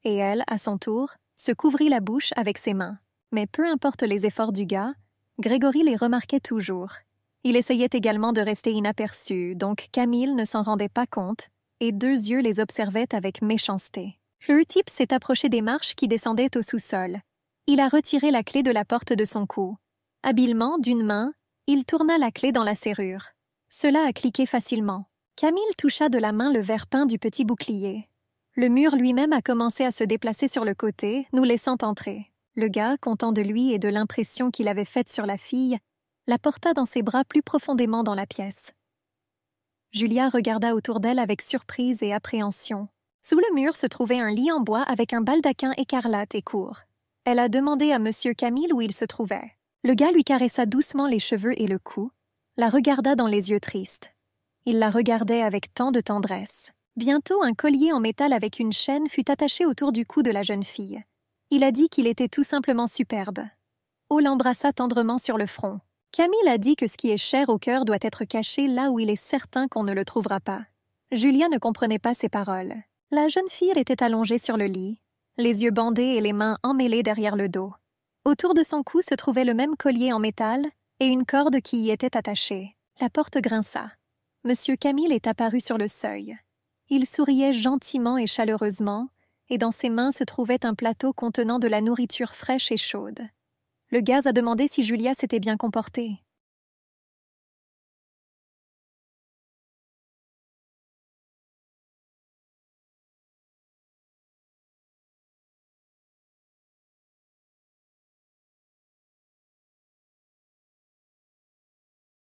Et elle, à son tour, se couvrit la bouche avec ses mains. Mais peu importe les efforts du gars, Grégory les remarquait toujours. Il essayait également de rester inaperçu, donc Camille ne s'en rendait pas compte, et 2 yeux les observaient avec méchanceté. Le type s'est approché des marches qui descendaient au sous-sol. Il a retiré la clé de la porte de son cou. Habilement, d'une main, il tourna la clé dans la serrure. Cela a cliqué facilement. Camille toucha de la main le verre peint du petit bouclier. Le mur lui-même a commencé à se déplacer sur le côté, nous laissant entrer. Le gars, content de lui et de l'impression qu'il avait faite sur la fille, la porta dans ses bras plus profondément dans la pièce. Julia regarda autour d'elle avec surprise et appréhension. Sous le mur se trouvait un lit en bois avec un baldaquin écarlate et court. Elle a demandé à M. Camille où il se trouvait. Le gars lui caressa doucement les cheveux et le cou, la regarda dans les yeux tristes. Il la regardait avec tant de tendresse. Bientôt, un collier en métal avec une chaîne fut attaché autour du cou de la jeune fille. Il a dit qu'il était tout simplement superbe. O l'embrassa tendrement sur le front. Camille a dit que ce qui est cher au cœur doit être caché là où il est certain qu'on ne le trouvera pas. Julia ne comprenait pas ces paroles. La jeune fille était allongée sur le lit, les yeux bandés et les mains emmêlées derrière le dos. Autour de son cou se trouvait le même collier en métal et une corde qui y était attachée. La porte grinça. Monsieur Camille est apparu sur le seuil. Il souriait gentiment et chaleureusement, et dans ses mains se trouvait un plateau contenant de la nourriture fraîche et chaude. Le gaz a demandé si Julia s'était bien comportée.